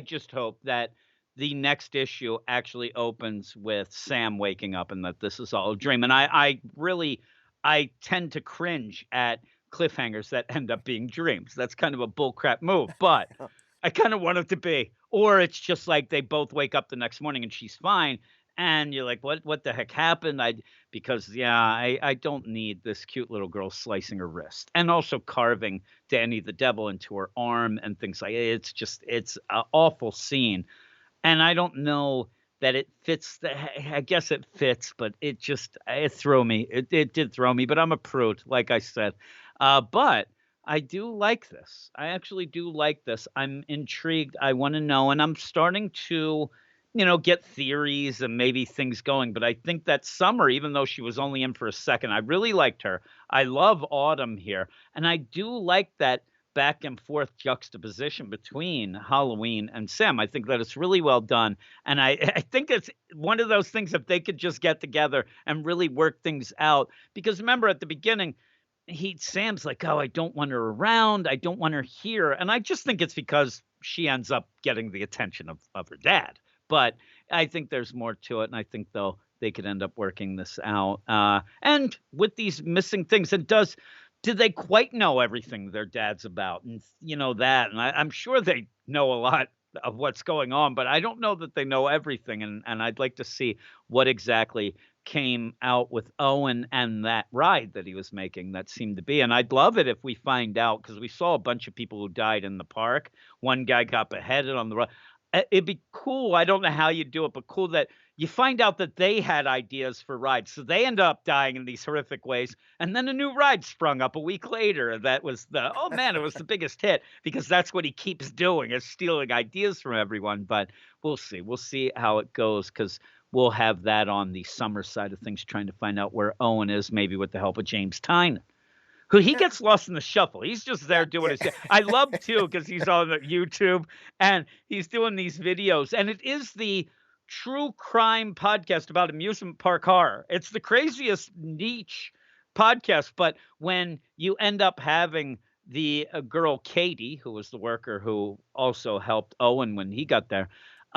just hope that the next issue actually opens with Sam waking up and that this is all a dream. And I really, I tend to cringe at cliffhangers that end up being dreams. That's kind of a bullcrap move, but I kinda want it to be. Or it's just like they both wake up the next morning and she's fine, and you're like, "What the heck happened?" Because, yeah, I don't need this cute little girl slicing her wrist, and also carving Danny the Devil into her arm and things like it's a awful scene, and I don't know that it fits I guess it fits, but it threw me. It did throw me, but I'm a prude, like I said. But I do like this. I actually do like this. I'm intrigued. I wanna know, and I'm starting to, get theories and maybe things going, but I think that Summer, even though she was only in for a second, I really liked her. I love Autumn here, and I do like that back and forth juxtaposition between Halloween and Sam. I think that it's really well done, and I think it's one of those things if they could just get together and really work things out. Because remember at the beginning, he Sam's like, "Oh, I don't want her around. I don't want her here." And I just think it's because she ends up getting the attention of her dad. But I think there's more to it, and I think they could end up working this out. And with these missing things, do they quite know everything their dad's about? And that, and I'm sure they know a lot of what's going on, but I don't know that they know everything. And I'd like to see what exactly came out with Owen and that ride that he was making that seemed to be. And I'd love it if we find out because we saw a bunch of people who died in the park. One guy got beheaded on the road. It'd be cool. I don't know how you do it, but cool that you find out that they had ideas for rides. So they end up dying in these horrific ways. And then a new ride sprung up a week later. That was oh man, it was the biggest hit because that's what he keeps doing is stealing ideas from everyone. But we'll see. We'll see how it goes because we'll have that on the Summer side of things, trying to find out where Owen is, maybe with the help of James Tynan, who he yeah, gets lost in the shuffle. He's just yeah, there doing his yeah. thing. I love too because he's on the YouTube and he's doing these videos, and it is the true crime podcast about amusement park horror. It's the craziest niche podcast, but when you end up having the girl Katie, who was the worker who also helped Owen when he got there,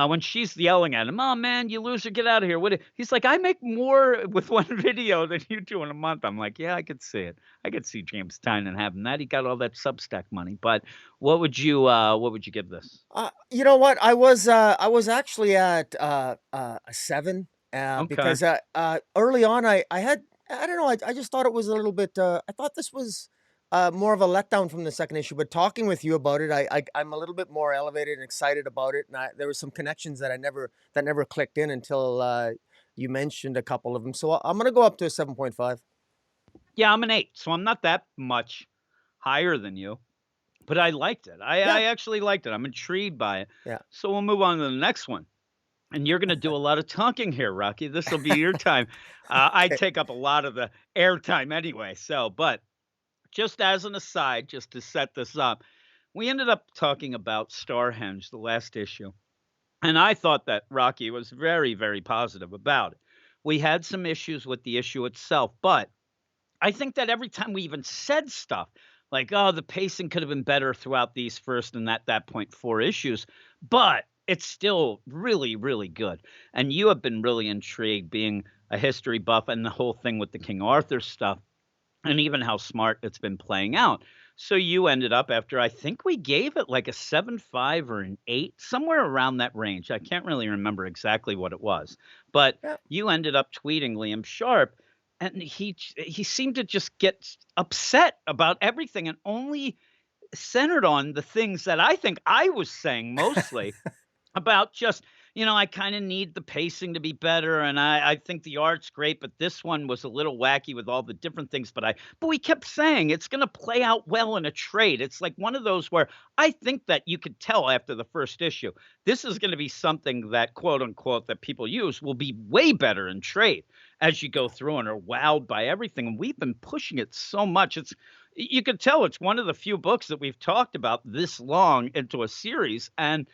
when she's yelling at him, "Oh man, you loser, get out of here!" He's like, "I make more with one video than you do in a month." I'm like, "Yeah, I could see it. I could see James Tynan having that. He got all that Substack money." But what would you give this? You know what? I was actually at, a 7, Okay. because, early on, I had I don't know, I just thought it was a little bit, I thought this was, more of a letdown from the second issue, but talking with you about it, I'm a little bit more elevated and excited about it, and there were some connections that never clicked in until, you mentioned a couple of them. So I'm gonna go up to a 7.5. Yeah, I'm an 8, so I'm not that much higher than you, but I liked it. I Yeah, actually liked it. I'm intrigued by it. yeah. So we'll move on to the next one. And you're gonna do a lot of talking here, Rocky. This will be your time. I Okay. take up a lot of the airtime anyway. But just as an aside, just to set this up, we ended up talking about Starhenge, the last issue. And I thought that Rocky was very, very positive about it. We had some issues with the issue itself, but I think that every time we even said stuff like, "Oh, the pacing could have been better throughout these first and at that point 4 issues," but it's still really, really good. And you have been really intrigued being a history buff and the whole thing with the King Arthur stuff and even how smart it's been playing out. So you ended up after I think we gave it like a 7.5 or an 8, somewhere around that range. I can't really remember exactly what it was, but Yeah. you ended up tweeting Liam Sharpe and he seemed to just get upset about everything and only centered on the things that I think I was saying mostly about just, I kinda need the pacing to be better, and I think the art's great, but this one was a little wacky with all the different things, but we kept saying it's gonna play out well in a trade. It's like one of those where I think that you could tell after the first issue, this is gonna be something that, quote, unquote, "that people use" will be way better in trade as you go through and are wowed by everything, and we've been pushing it so much. You could tell it's one of the few books that we've talked about this long into a series, and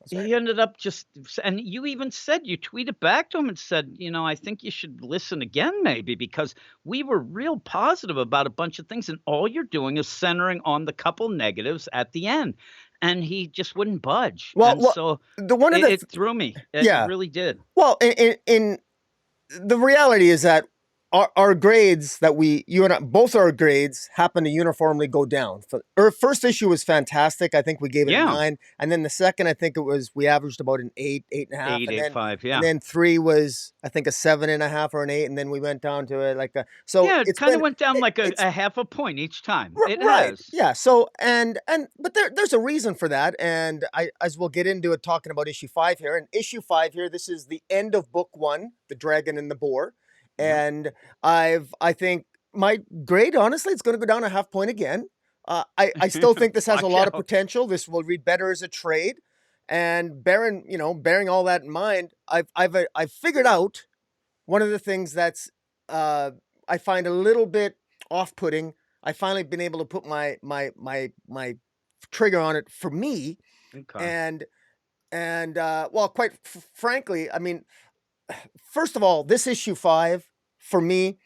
That's right. he ended up just and you even said you tweeted back to him and said, "I think you should listen again maybe because we were real positive about a bunch of things, and all you're doing is centering on the couple negatives at the end." And he just wouldn't budge, and Well, so the one of it threw me. It yeah. really did. Well, in the reality is that our grades that you and I, both our grades happen to uniformly go down. Our first issue was fantastic. I think we gave it a Yeah. 9, and then the second, I think we averaged about an 8, 8.5, 8.85, and yeah. then 3 was I think a 7.5 or an 8, and then we went down to it like a. So Yeah, it it's kinda been went down like a it's a half a point each time. It Right. has. Yeah. So and but there's a reason for that, and I as we'll get into it talking about issue 5 here. And issue 5 here, this is the end of book 1, The Dragon and the Boar, Yep. and I think my grade, honestly, it's going to go down a half point again. I still think this has a Watch lot of out. potential. This will read better as a trade, and bearing all that in mind, I've figured out one of the things that's uh, I find a little bit off-putting. I finally been able to put my trigger on it for me, Okay. and well, quite frankly, I mean, first of all, this issue 5 for me,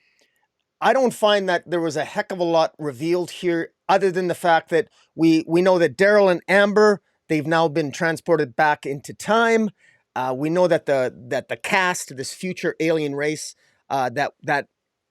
I don't find that there was a heck of a lot revealed here, other than the fact that we know that Daryl and Amber, they've now been transported back into time. We know that the cast, this future alien race, that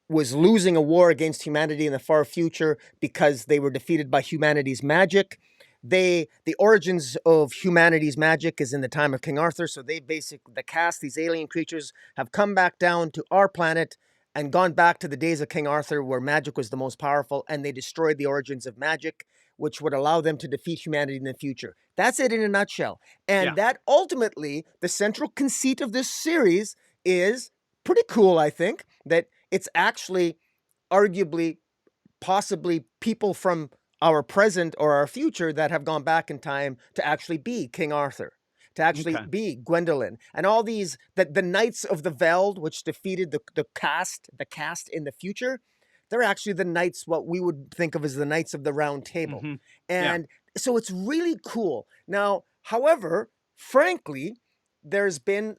was losing a war against humanity in the far future because they were defeated by humanity's magic. The origins of humanity's magic is in the time of King Arthur. So the cast, these alien creatures, have come back down to our planet and gone back to the days of King Arthur where magic was the most powerful, and they destroyed the origins of magic, which would allow them to defeat humanity in the future. That's it in a nutshell. Yeah. And that ultimately, the central conceit of this series is pretty cool, I think, that it's actually arguably possibly people from our present or our future that have gone back in time to actually be King Arthur, to actually Okay. be Gwendolyn, and all these the Knights of the Veld, which defeated the cast in the future. They're actually the knights, what we would think of as the Knights of the Round Table, Mhm. Yeah. and so it's really cool. Now, however, frankly, there's been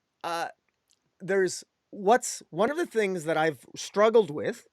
there's what's one of the things that I've struggled with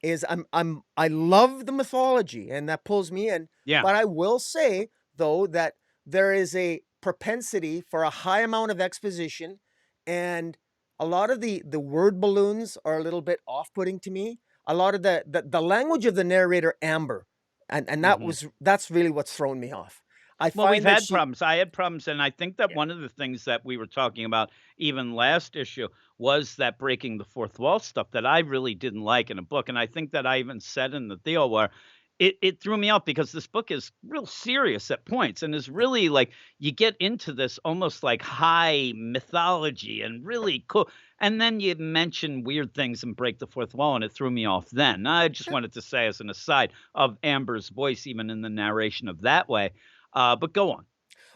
is I love the mythology, and that pulls me in, Yeah. but I will say, though, that there is a propensity for a high amount of exposition, and a lot of the word balloons are a little bit off-putting to me. A lot of the language of the narrator, Amber, and Mhm. that's really what's thrown me off. I Well, we've find that had she problems. I had problems, and I think that Yeah. one of the things that we were talking about even last issue was that breaking the fourth wall stuff that I really didn't like in a book, and I think that I even said in the deal where it threw me off because this book is real serious at points and is really like you get into this almost like high mythology and really cool, and then you mention weird things and break the fourth wall, and it threw me off then. I just Sure. wanted to say as an aside of Amber's voice even in the narration of that way, but go on.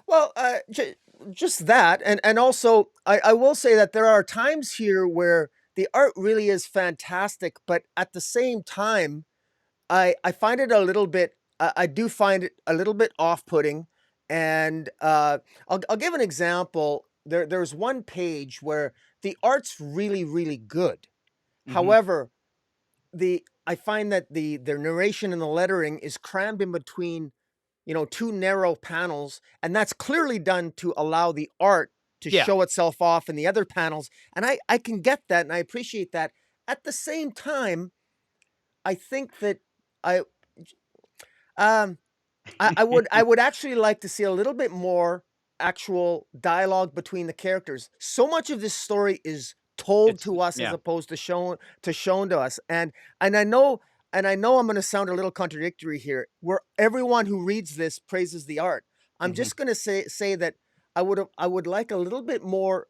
Well, just that, and also I will say that there are times here where the art really is fantastic, but at the same time, I find it a little bit. I do find it a little bit off-putting, and I'll give an example. There's one page where the art's really good. Mhm. However, I find that the narration and the lettering is crammed in between, two narrow panels, and that's clearly done to allow the art to Yeah. show itself off in the other panels, and I can get that, and I appreciate that. At the same time, I think that I um I would actually like to see a little bit more actual dialogue between the characters. So much of this story is told It's to us as yeah. opposed to shown to us. And I know I'm going to sound a little contradictory here, where everyone who reads this praises the art. I'm Mhm. just going to say that I would like a little bit more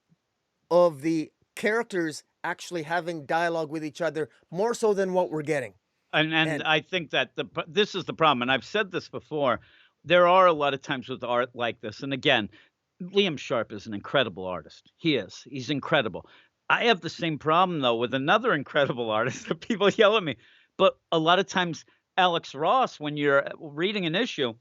of the characters actually having dialogue with each other, more so than what we're getting. And And I think that this is the problem, and I've said this before. There are a lot of times with art like this, and again, Liam Sharpe is an incredible artist. He is. He's incredible. I have the same problem though with another incredible artist that people yell at me. But a lot of times, Alex Ross, when you're reading an issue,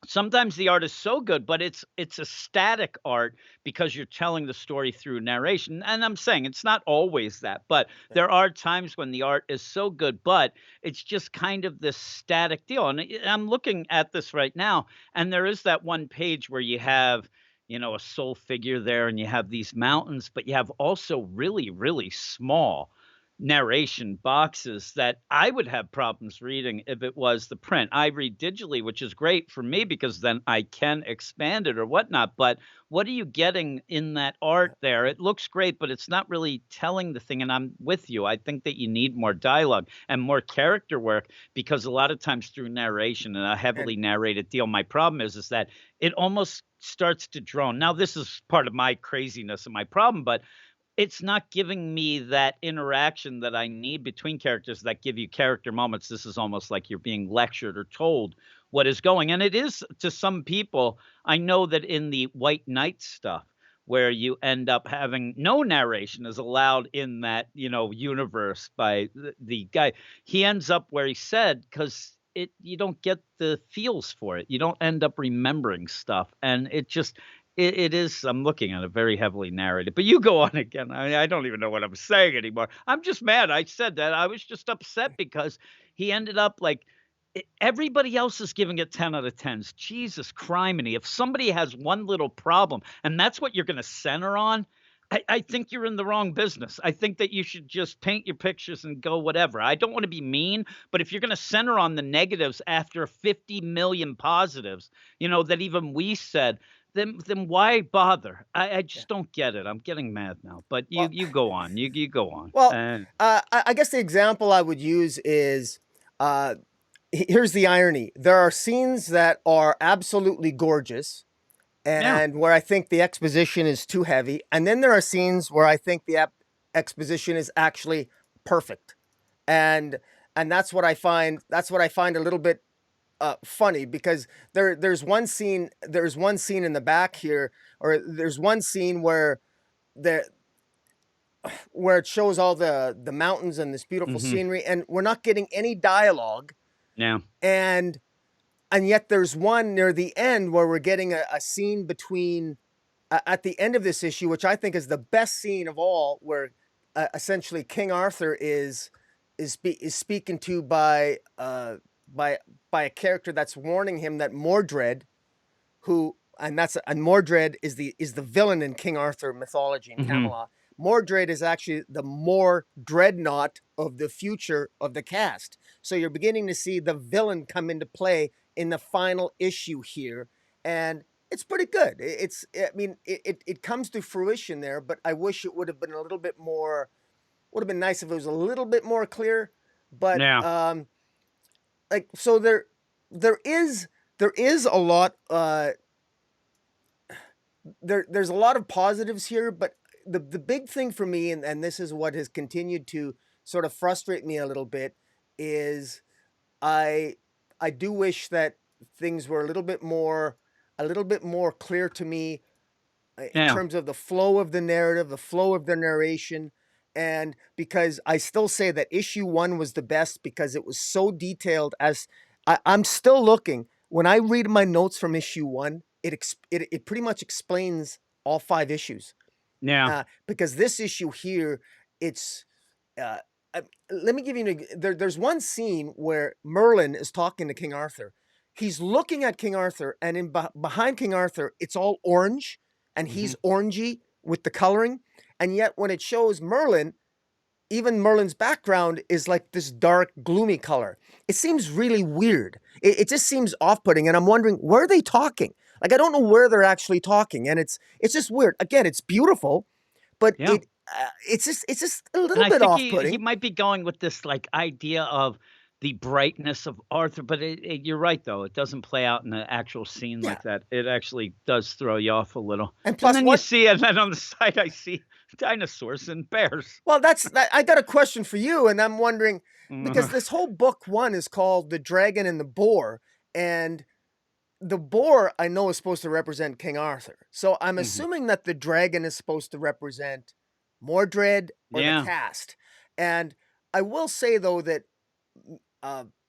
sometimes the art is so good, but it's a static art because you're telling the story through narration, and I'm saying it's not always that, but yeah, there are times when the art is so good, but it's just kind of this static deal, and I'm looking at this right now, and there is that one page where you have, a soul figure there, and you have these mountains, but you have also really, really small narration boxes that I would have problems reading if it was the print. I read digitally, which is great for me because then I can expand it or whatnot. But what are you getting in that art there? It looks great, but it's not really telling the thing. And I'm with you. I think that you need more dialogue and more character work because a lot of times through narration and a and heavily narrated deal, my problem is that it almost starts to drone. Now, this is part of my craziness and my problem, but it's not giving me that interaction that I need between characters that give you character moments. This is almost like you're being lectured or told what is going. And it is to some people. I know that in the White Knight stuff, where you end up having no narration is allowed in that, universe by the guy. He ends up where he said, because you don't get the feels for it. You don't end up remembering stuff. And it is. I'm looking at it very heavily narrated, but you go on again. I don't even know what I'm saying anymore. I'm just mad. I said that. I was just upset because he ended up like everybody else is giving it 10 out of 10s. Jesus criminy. If somebody has one little problem and that's what you're going to center on, I think you're in the wrong business. I think that you should just paint your pictures and go whatever. I don't want to be mean, but if you're going to center on the negatives after 50 million positives, that even we said, then why bother? I yeah. just don't get it. I'm getting mad now. But you Well, you go on. You go on. well, I guess the example I would use is, uh, here's the irony: there are scenes that are absolutely gorgeous, Yeah. and where I think the exposition is too heavy, and then there are scenes where I think the exposition is actually perfect, and that's what I find. That's what I find a little bit funny, because there's one scene in the back here, or there's one scene the where it shows all the mountains and this beautiful Mhm. scenery, and we're not getting any dialogue, Yeah. and yet there's one near the end where we're getting a scene between, at the end of this issue, which I think is the best scene of all, where essentially King Arthur is speaking to by by a character that's warning him that Mordred, who and Mordred is the villain in King Arthur mythology in Mhm. Camelot. Mordred is actually the more dreadnought of the future of the cast. So you're beginning to see the villain come into play in the final issue here, and it's pretty good. I mean, it comes to fruition there, but I wish it would have been a little bit more. Would have been nice if it was a little bit more clear. But Yeah. like, so there is there is a lot there's a lot of positives here, but the big thing for me, and this is what has continued to sort of frustrate me a little bit, is I I do wish that things were a little bit more clear to me, in Yeah. terms of the flow of the narrative, the flow of the narration. And because I still say that issue one was the best because it was so detailed. As I'm still looking, when I read my notes from issue one, it pretty much explains all five issues. Yeah. Because this issue here, it's uh, let me give you there's one scene where Merlin is talking to King Arthur. He's looking at King Arthur, and behind King Arthur, it's all orange, and Mhm. he's orangey with the coloring. And yet, when it shows Merlin, even Merlin's background is like this dark, gloomy color. It seems really weird. It just seems off-putting, and I'm wondering, where are they talking? Like, I don't know where they're actually talking, and it's just weird. Again, it's beautiful, but Yeah. it's just a And little I bit think he off-putting. might be going with this, like, idea of the brightness of Arthur, but you're right, though, it doesn't play out in the actual scene Yeah, like that. It actually does throw you off a little. and And plus then you one see and then on the side, I see dinosaurs and bears. well, that I got a question for you, and I'm wondering because Mhm, this whole book 1 is called The Dragon and the Boar, and the boar I know is supposed to represent King Arthur. So I'm mhm. assuming that the dragon is supposed to represent Mordred or the Yeah, cast. And I will say though that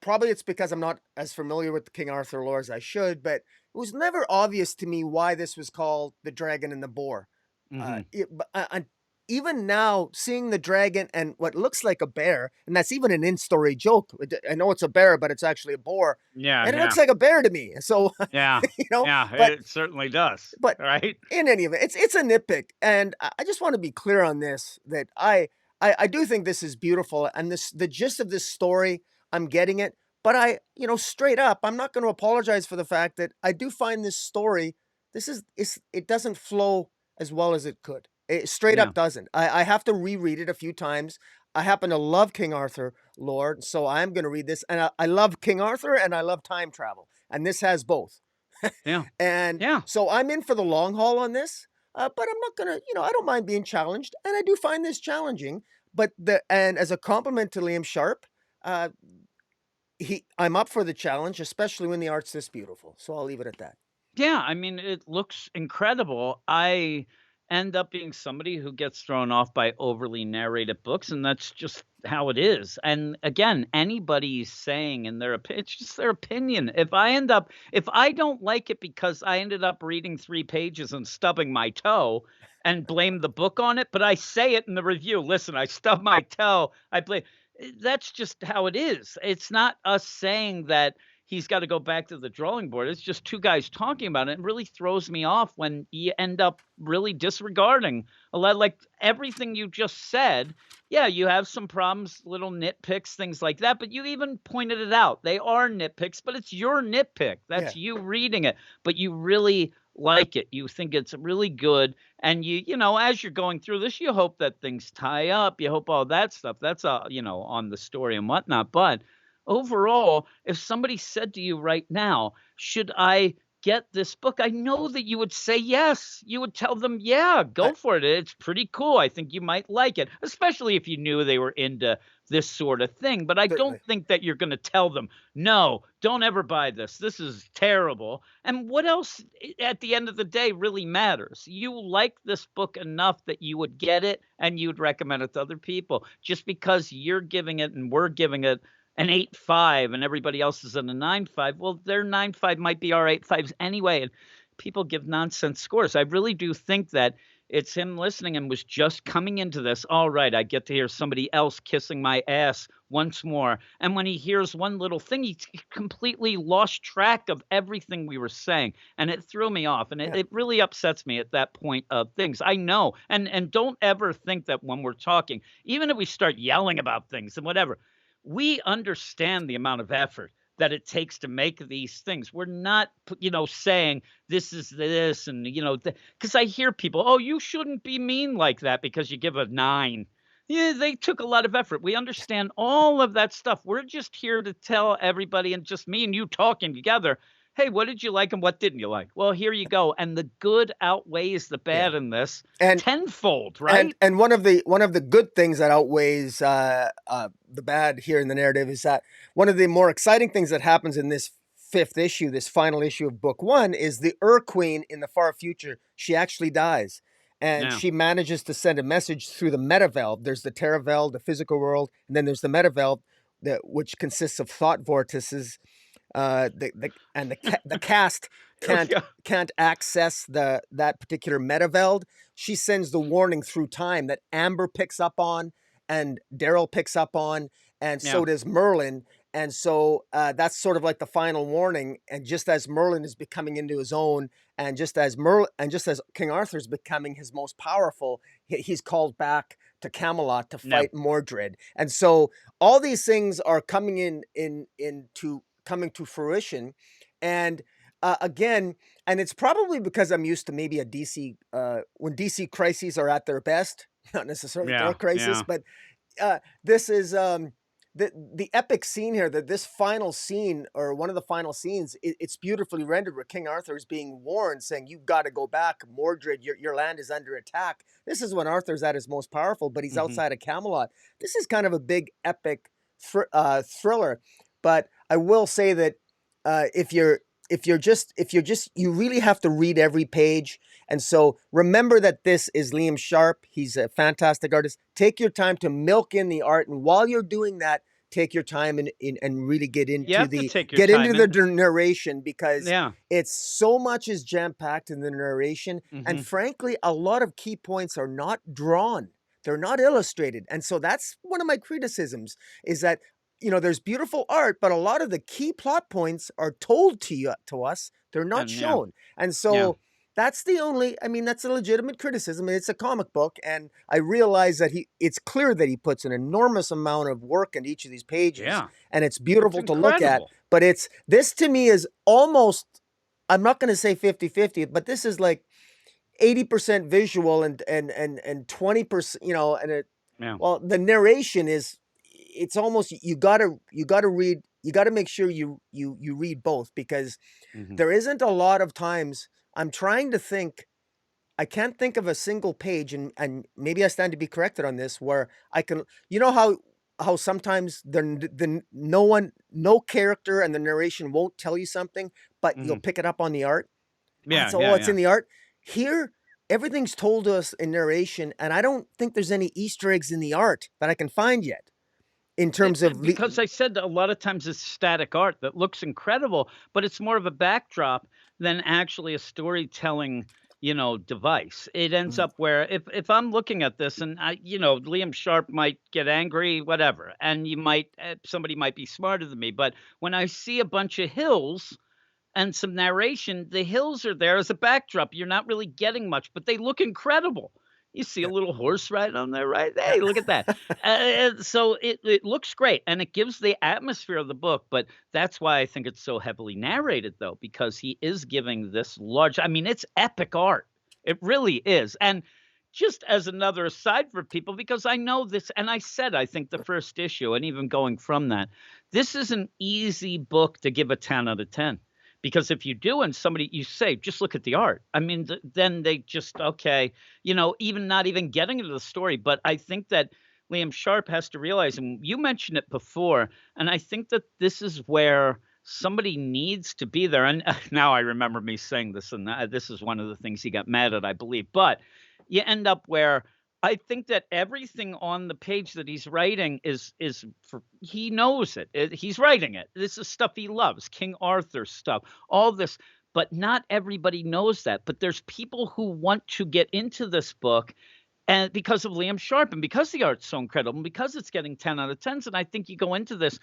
probably it's because I'm not as familiar with the King Arthur lore as I should, but it was never obvious to me why this was called the dragon and the boar. mhm. Even now, seeing the dragon and what looks like a bear, and that's even an in-story joke. I know it's a bear, but it's actually a boar, Yeah, and it looks yeah, like a bear to me. So, yeah, you know, yeah, but it certainly does, but right? in any event, it's a nitpick, and I just want to be clear on this that I do think this is beautiful, and this the gist of this story, I'm getting it. But straight up, I'm not going to apologize for the fact that I do find this story. It doesn't flow as well as it could. It straight Yeah, up doesn't. I have to reread it a few times. I happen to love King Arthur lore, so I'm going to read this, and I love King Arthur and I love time travel, and this has both. yeah, And yeah. so I'm in for the long haul on this, but I'm not gonna, I don't mind being challenged, and I do find this challenging. And as a compliment to Liam Sharpe, uh, I'm up for the challenge, especially when the art's this beautiful. So I'll leave it at that. Yeah, I mean, it looks incredible. I end up being somebody who gets thrown off by overly narrated books, and that's just how it is. And again, anybody saying in their opinion, it's just their opinion. If I don't like it because I ended up reading 3 pages and stubbing my toe and blame the book on it, but I say it in the review, listen, I stubbed my toe, I blame. That's just how it is. It's not us saying that he's got to go back to the drawing board. It's just two guys talking about it. It really throws me off when you end up really disregarding a lot, like everything you just said. Yeah, you have some problems, little nitpicks, things like that, but you even pointed it out. They are nitpicks, but it's your nitpick. Yeah, That's you reading it, but you really like it. You think it's really good. And as you're going through this, you hope that things tie up. You hope all that stuff. That's on the story and whatnot. But overall, if somebody said to you right now, "Should I get this book?" I know that you would say yes. You would tell them, "Yeah, I, go for it. It's pretty cool. I think you might like it," especially if you knew they were into this sort of thing. But I don't certainly. think that you're going to tell them, "No, don't ever buy this. This is terrible." And what else at the end of the day really matters? You like this book enough that you would get it and you'd recommend it to other people. Just because you're giving it and we're giving it an 8.5 and everybody else is in a 9.5, well, their 9.5 might be our 8.5s anyway. And people give nonsense scores. I really do think that it's him listening and was just coming into this. All right, I get to hear somebody else kissing my ass once more. And when he hears one little thing, he completely lost track of everything we were saying. And it threw me off. And it, Yeah, it really upsets me at that point of things. I know. And don't ever think that when we're talking, even if we start yelling about things and whatever, we understand the amount of effort that it takes to make these things. We're not, saying this is this and, because I hear people, oh, you shouldn't be mean like that because you give a 9. Yeah, they took a lot of effort. We understand all of that stuff. We're just here to tell everybody and just me and you talking together. Hey, what did you like and what didn't you like? Well, here you go. And the good outweighs the yeah. bad in this And tenfold, and right? and one of the good things that outweighs the bad here in the narrative is that one of the more exciting things that happens in this fifth issue, this final issue of book 1, is the Ur Queen in the far future. She actually dies, and Yeah, she manages to send a message through the metavelve. There's the Terravelve, the physical world, and then there's the metavelve, which consists of thought vortices. The cast can't yeah, can't access that particular metaveld. She sends the warning through time that Amber picks up on, and Daryl picks up on, and yeah, so does Merlin. And so that's sort of like the final warning. And just as Merlin is becoming into his own, and just as King Arthur's becoming his most powerful, he's called back to Camelot to yeah. fight Mordred. And so all these things are coming to fruition. And again, and it's probably because I'm used to maybe a DC when DC crises are at their best. not necessarily Yeah, Dark Crisis, yeah. but this is the epic scene here. That this final scene, or one of the final scenes, it's beautifully rendered, where King Arthur is being warned, saying, "You've got to go back, Mordred. Your land is under attack." This is when Arthur's at his most powerful, but he's Mhm. outside of Camelot. This is kind of a big epic thriller. But I will say that if you're just you really have to read every page. And so remember that this is Liam Sharpe. He's a fantastic artist. Take your time to milk in the art, and while you're doing that, take your time and really You have to take your get into time the and narration, because yeah. it's so much is jam packed in the narration, and Mhm. frankly, a lot of key points are not drawn. They're not illustrated, and so that's one of my criticisms. Is that, there's beautiful art, but a lot of the key plot points are told to us. They're not And yeah, shown, and yeah. so that's the only. I mean, that's a legitimate criticism. It's a comic book, and I realize that it's clear that he puts an enormous amount of work into each of these pages, Yeah. and it's It's beautiful to look at. incredible. But this to me is almost. I'm not going to say 50-50, but this is like 80% visual and 20%, Yeah. well, the narration is, it's almost, you gotta read, you gotta make sure you read both, because Mhm. there isn't a lot of times. I'm trying to think. I can't think of a single page, and maybe I stand to be corrected on this, where I can, how sometimes no character and the narration won't tell you something, but you'll Mhm. pick it up on the art. Oh, Yeah, oh, yeah, it's yeah. in the art. Here, everything's told to us in narration, and I don't think there's any Easter eggs in the art that I can find yet, in terms of Because I said a lot of times it's static art that looks incredible, but it's more of a backdrop than actually a storytelling, device. It ends Mm. up where if I'm looking at this and Liam Sharp might get angry, whatever, and somebody might be smarter than me, but when I see a bunch of hills and some narration, the hills are there as a backdrop. You're not really getting much, but they look incredible. You see a Yeah, little horse right on there, right? yeah, Hey, look at that. So it looks great, and it gives the atmosphere of the book. But that's why I think it's so heavily narrated, though, because he is giving this large. I mean, it's epic art. It really is. And just as another aside for people, because I know this, and I said I think the first issue, and even going from that, this is an easy book to give a 10 out of 10, because if you do and somebody you say, "Just look at the art." I mean, then they just, okay, even not even getting into the story. But I think that Liam Sharp has to realize, and you mentioned it before, and I think that this is where somebody needs to be there. And now I remember me saying this, and this is one of the things he got mad at, I believe. But you end up where I think that everything on the page that he's writing is for he knows it. He's writing it. This is stuff he loves, King Arthur stuff, all this, but not everybody knows that. But there's people who want to get into this book, and because of Liam Sharp and because the art's so incredible and because it's getting 10 out of 10s, and I think you go into this,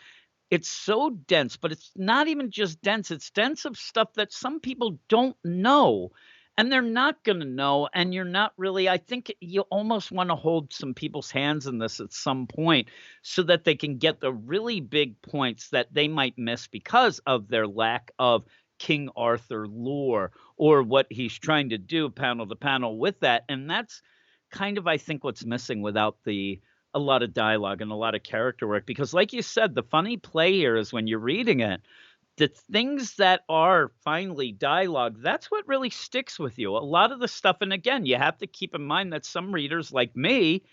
it's so dense, but it's not even just dense, it's dense of stuff that some people don't know, and they're not gonna know, and you're not really. I think you almost wanna hold some people's hands in this at some point so that they can get the really big points that they might miss because of their lack of King Arthur lore or what he's trying to do panel to panel with that, and that's kind of, I think, what's missing without the a lot of dialogue and a lot of character work, because like you said, the funny play here is when you're reading it, the things that are finally dialogue, that's what really sticks with you. A lot of the stuff, and again, you have to keep in mind that some readers like me,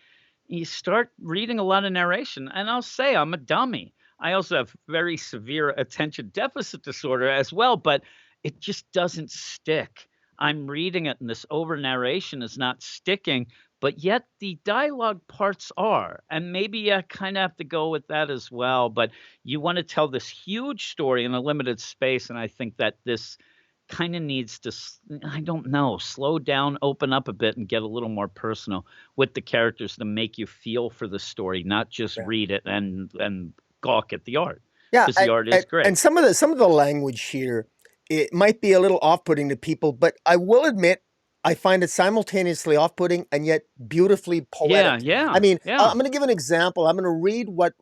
you start reading a lot of narration, and I'll say I'm a dummy. I also have very severe attention deficit disorder as well, but it just doesn't stick. I'm reading it, and this over narration is not sticking, but yet the dialogue parts are. And maybe you kind of have to go with that as well. But you want to tell this huge story in a limited space. And I think that this kind of needs to, I don't know, slow down, open up a bit, and get a little more personal with the characters to make you feel for the story, not just yeah. read it and gawk at the art, Yeah, because the art is and great. some of the language here, it might be a little off-putting to people, but I will admit, I find it simultaneously off-putting and yet beautifully Yeah, poetic. I yeah, mean, yeah. I'm gonna give an example. I'm gonna read what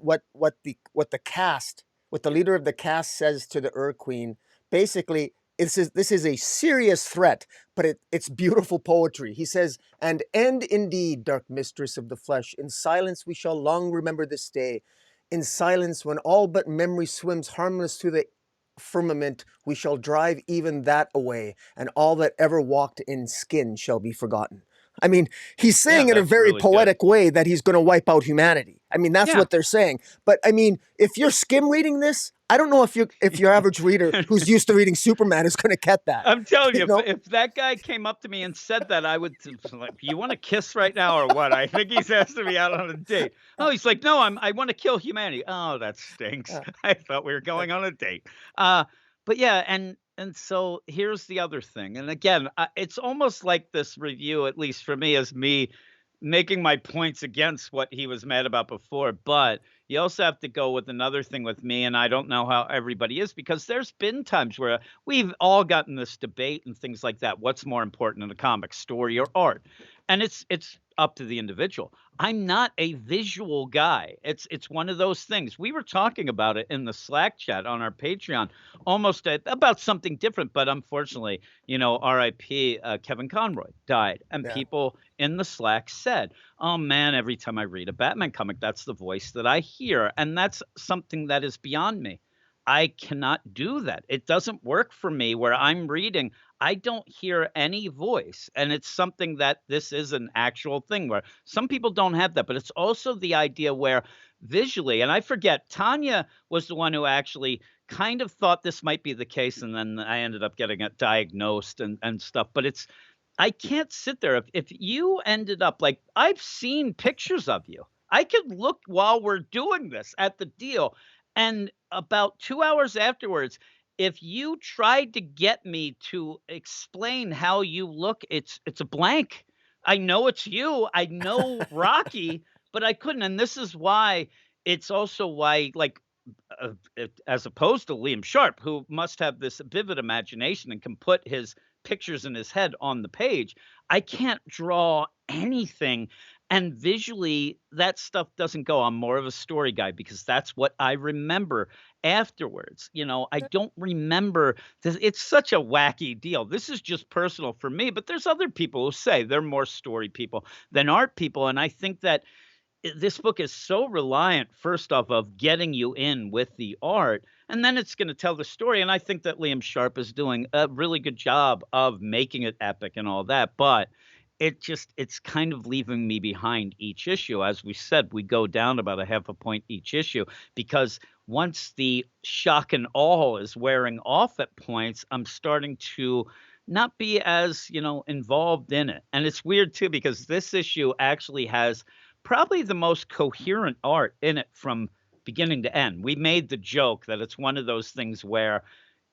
the leader of the cast says to the Ur Queen. Basically, this is a serious threat, but it's beautiful poetry. He says, "And end indeed, dark mistress of the flesh. In silence we shall long remember this day. In silence, when all but memory swims harmless through the firmament, we shall drive even that away, and all that ever walked in skin shall be forgotten." I mean, he's Yeah, saying in a that's very really good. poetic way that he's going to wipe out humanity. I mean, that's Yeah. what they're saying. But I mean, if you're skim reading this, I don't know if your average reader who's used to reading Superman is going to get that. I'm telling you, You know? if that guy came up to me and said that, I would like, "You want to kiss right now or what?" I think he's asking me out on a date. Oh, he's like, "No, I want to kill humanity." Oh, that stinks. Uh, I thought we were going on a date. Uh, but yeah, and so here's the other thing. And again, it's almost like this review, at least for me, is me making my points against what he was mad about before. But you also have to go with another thing with me, and I don't know how everybody is because there's been times where we've all gotten this debate and things like that. What's more important in a comic, story or art? And it's up to the individual. I'm not a visual guy. It's one of those things. We were talking about it in the Slack chat on our Patreon, almost about something different, but unfortunately, R.I.P. Kevin Conroy died, and yeah. people in the Slack said, "Oh man, every time I read a Batman comic, that's the voice that I hear," and that's something that is beyond me. I cannot do that. It doesn't work for me where I'm reading. I don't hear any voice. And it's something that this is an actual thing where some people don't have that. But it's also the idea where visually, and I forget, Tanya was the one who actually kind of thought this might be the case. And then I ended up getting it diagnosed and stuff. But I can't sit there. If you ended up like, I've seen pictures of you. I could look while we're doing this at the deal. And about 2 hours afterwards, if you tried to get me to explain how you look, it's a blank. I know it's you. I know Rocky, but I couldn't. And this is why it's also why, like, as opposed to Liam Sharpe, who must have this vivid imagination and can put his pictures in his head on the page, I can't draw anything. And visually, that stuff doesn't go. I'm more of a story guy because that's what I remember afterwards. I don't remember this. It's such a wacky deal. This is just personal for me, but there's other people who say they're more story people than art people. And I think that this book is so reliant, first off, of getting you in with the art, and then it's going to tell the story. And I think that Liam Sharpe is doing a really good job of making it epic and all that. But it's kind of leaving me behind each issue. As we said, we go down about a half a point each issue because once the shock and awe is wearing off at points, I'm starting to not be as, involved in it. And it's weird too, because this issue actually has probably the most coherent art in it from beginning to end. We made the joke that it's one of those things where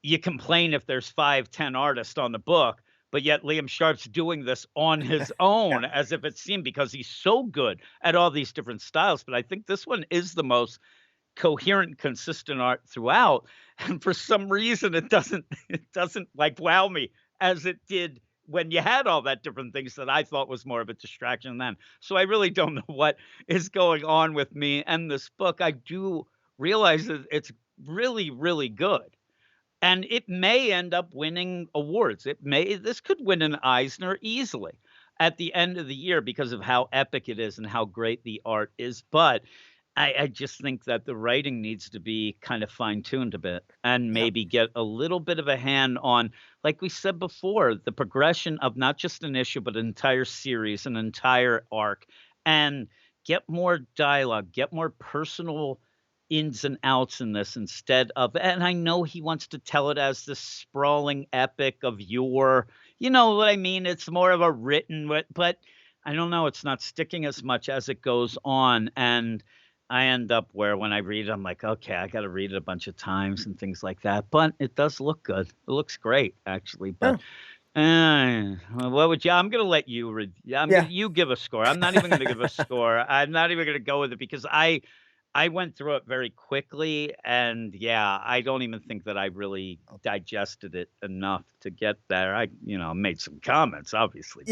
you complain if there's 5, 10 artists on the book, but yet Liam Sharpe's doing this on his Yeah. own as if it seemed because he's so good at all these different styles. But I think this one is the most coherent, consistent art throughout. And for some reason, it doesn't like wow me as it did when you had all that different things that I thought was more of a distraction then. So I really don't know what is going on with me and this book. I do realize that it's really, really good. And it may end up winning awards. This could win an Eisner easily at the end of the year because of how epic it is and how great the art is. But I just think that the writing needs to be kind of fine-tuned a bit and Yeah. maybe get a little bit of a hand on, like we said before, the progression of not just an issue, but an entire series, an entire arc, and get more dialogue, get more personal ins and outs in this instead of, and I know he wants to tell it as this sprawling epic of you know what I mean? It's more of a written, but I don't know, it's not sticking as much as it goes on. And I end up where when I read it, I'm like, okay, I got to read it a bunch of times and things like that. But it does look good. It looks great, actually. Yeah. But what would you? I'm gonna let you read. Yeah, Yeah. you give a score. I'm not even gonna give a score. I'm not even gonna go with it because I went through it very quickly, and yeah, I don't even think that I really digested it enough to get there. I, made some comments, obviously, but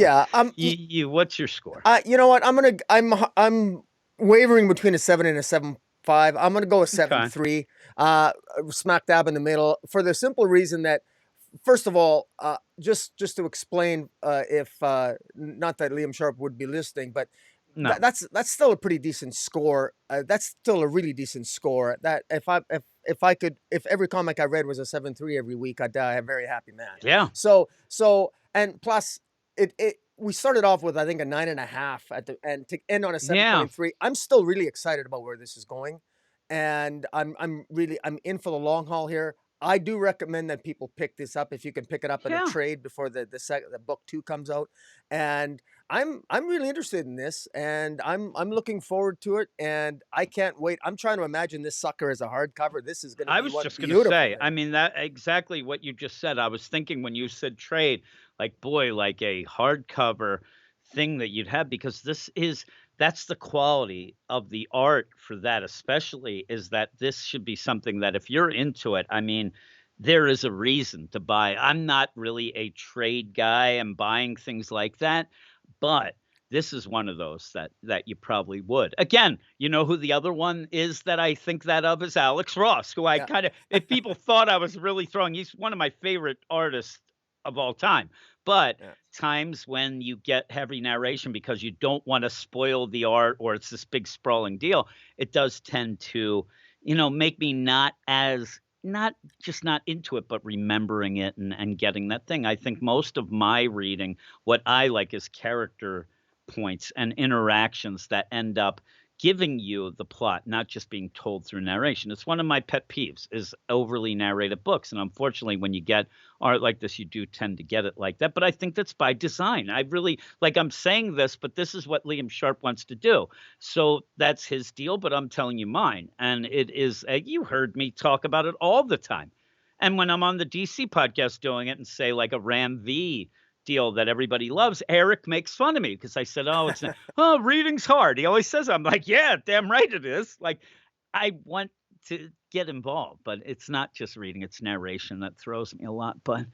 Yeah. what's your score? You know what? I'm wavering between a 7 and a 7.5. I'm gonna go with seven Okay. three. Smack dab in the middle for the simple reason that first of all, just to explain, if not that Liam Sharpe would be listening, but No. that's still a pretty decent score. That's still a really decent score. That if I could, if every comic I read was a 7.3 every week, I'd die a very happy man. Yeah. And plus it we started off with I think a 9.5 at the and to end on a Yeah. 7.3. I'm still really excited about where this is going, and I'm in for the long haul here. I do recommend that people pick this up if you can pick it up in a Yeah. trade before the book 2 comes out, and I'm really interested in this, and I'm looking forward to it, and I can't wait. I'm trying to imagine this sucker as a hardcover. This is gonna I be was one just gonna beautiful say, thing. I mean, that exactly what you just said. I was thinking when you said trade, like, boy, like a hardcover thing that you'd have because that's the quality of the art for that, especially is that this should be something that if you're into it, I mean, there is a reason to buy. I'm not really a trade guy and buying things like that, but this is one of those that you probably would. Again, you know who the other one is that I think that of is Alex Ross, who I Yeah, kinda if people thought I was really throwing he's one of my favorite artists of all time. But yeah. times when you get heavy narration because you don't wanna spoil the art or it's this big sprawling deal, it does tend to, make me not just not into it, but remembering it and getting that thing. I think most of my reading, what I like is character points and interactions that end up giving you the plot, not just being told through narration. It's one of my pet peeves is overly narrated books. And unfortunately, when you get art like this, you do tend to get it like that. But I think that's by design. I really like I'm saying this, but this is what Liam Sharp wants to do. So that's his deal, but I'm telling you mine. And it is you heard me talk about it all the time. And when I'm on the DC podcast doing it and say like a Ram V deal that everybody loves, Eric makes fun of me because I said, "Oh, it's not, oh, reading's hard." He always says, I'm like, "Yeah, damn right it is." Like, I want to get involved, but it's not just reading; it's narration that throws me a lot. But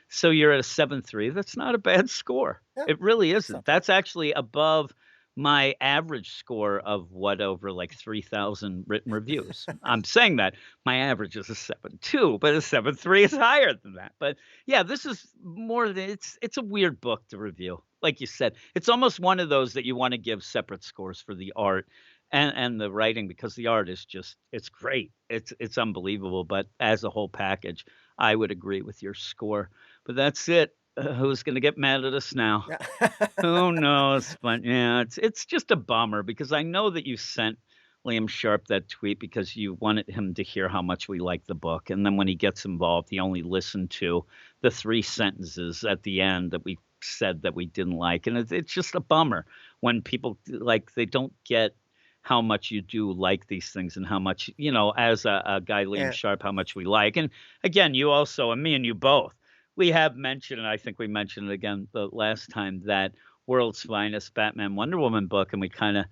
so you're at a 7.3. That's not a bad score. Yeah, It really it's isn't. not bad. That's actually above my average score of what over like 3,000 written reviews. I'm saying that my average is a 7.2, but a 7.3 is higher than that. But yeah, this is more than it's a weird book to review. Like you said, it's almost one of those that you want to give separate scores for the art and the writing because the art is just it's great. It's unbelievable, but as a whole package, I would agree with your score. But that's it. Who's going to get mad at us now? Yeah. Who knows? But yeah, it's just a bummer because I know that you sent Liam Sharp that tweet because you wanted him to hear how much we like the book, and then when he gets involved, he only listened to the 3 sentences at the end that we said that we didn't like, and it's just a bummer when people, like, they don't get how much you do like these things and how much, as a guy, Liam Yeah. Sharp, how much we like, and again, you also and me and you both, we have mentioned, and I think we mentioned it again the last time, that World's Finest Batman Wonder Woman book, and we kinda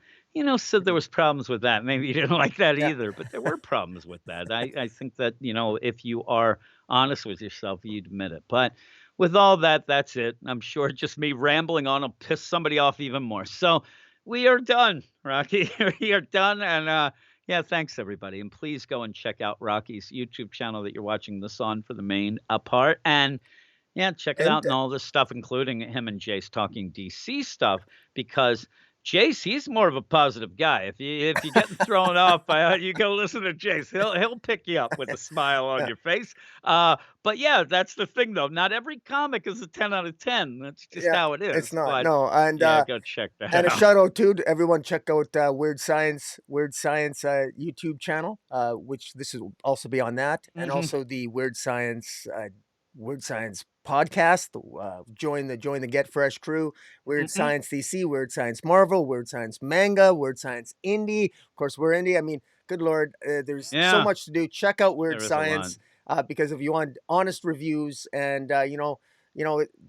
said there Mhm. was problems with that. Maybe you didn't like that Yeah. either, but there were problems with that. I think that, if you are honest with yourself, you'd admit it. But with all that, that's it. I'm sure just me rambling on will piss somebody off even more. So we are done, Rocky. We are done. And yeah, thanks everybody. And please go and check out Rocky's YouTube channel that you're watching this on for the main part. And yeah, check it And out and all this stuff, including him and Jace talking DC stuff, because Jace, he's more of a positive guy. If you're getting thrown off by you go listen to Jace. He'll pick you up with a smile on yeah, your face. But yeah, that's the thing though. Not every comic is a 10 out of 10. That's just yeah, how it it's is. not, But no, yeah, go check that and a out. shout out too to everyone check out, Weird Science, YouTube channel, which this will also be on that, and Hmm. also the Weird Science podcast. Join the Get Fresh crew. Weird Hmm. Science DC, Weird Science Marvel, Weird Science Manga, Weird Science Indie. Of course, we're indie. I mean, good lord, there's so Yeah, much to do. Check out Weird there is a lot. Science, because if you want honest reviews and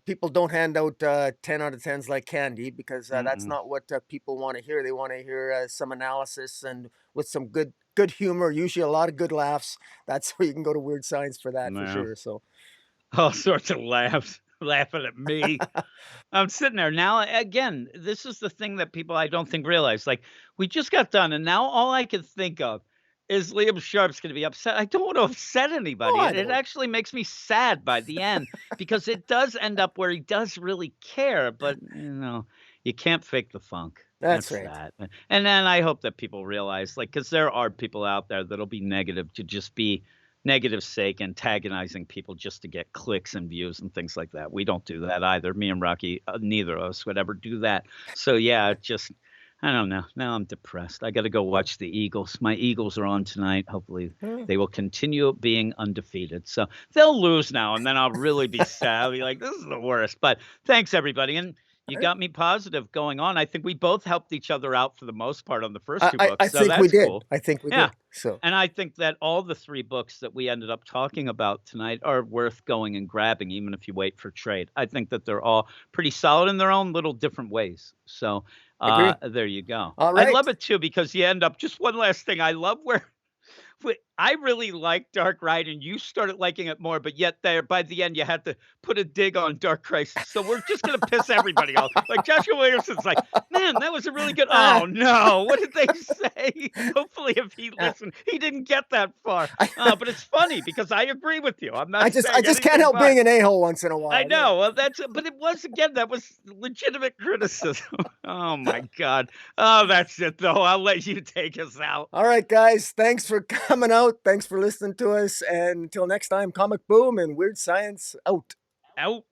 people don't hand out 10 out of 10s like candy, because that's Mm-mm. not what people want to hear. They want to hear some analysis and with some good humor, usually a lot of good laughs. That's where you can go to Weird Science for that, for Well, sure. So all sorts of laughs laughing at me. I'm sitting there now. Again, this is the thing that people I don't think realize. Like we just got done, and now all I can think of is Liam Sharp's gonna be upset. I don't wanna upset Oh, anybody. I It know. actually makes me sad by the end because it does end up where he does really care, but, you can't fake the funk. That's That's right. that. And then I hope that people realize, like, because there are people out there that'll be negative to just be negative sake, antagonizing people just to get clicks and views and things like that. We don't do that either. Me and Rocky, neither of us would ever do that. So, yeah, just I don't know. Now I'm depressed. I gotta go watch the Eagles. My Eagles are on tonight. Hopefully, Mm. they will continue being undefeated. So, they'll lose now, and then I'll really be sad. I'll be like, "This is the worst." But thanks, everybody, and you got me positive going on. I think we both helped each other out for the most part on the first 2 I books, so think we that's did. cool. I think we Yeah. did. So, And I think that all the 3 books that we ended up talking about tonight are worth going and grabbing even if you wait for trade. I think that they're all pretty solid in their own little different ways. So, agree. there you go. All I right. love it too because you end up just one last thing, I love where Wait, I really like Dark Ride, and you started liking it more, but yet there by the end, you had to put a dig on Dark Crisis. So we're just gonna piss everybody off. Like Joshua Williamson's like, "Man, that was a really good." Ah, Oh no, what did they say? Hopefully, if he uh, listened, he didn't get that far. I But it's funny because I agree with you. I'm not I saying just can't anything help but. being an a-hole once in a I while, know. Well, but it was again. That was legitimate criticism. Oh my god. Oh, that's it though. I'll let you take us out. All right, guys, thanks for coming out. Thanks for listening to us. And until next time, Comic Boom and Weird Science out. Out.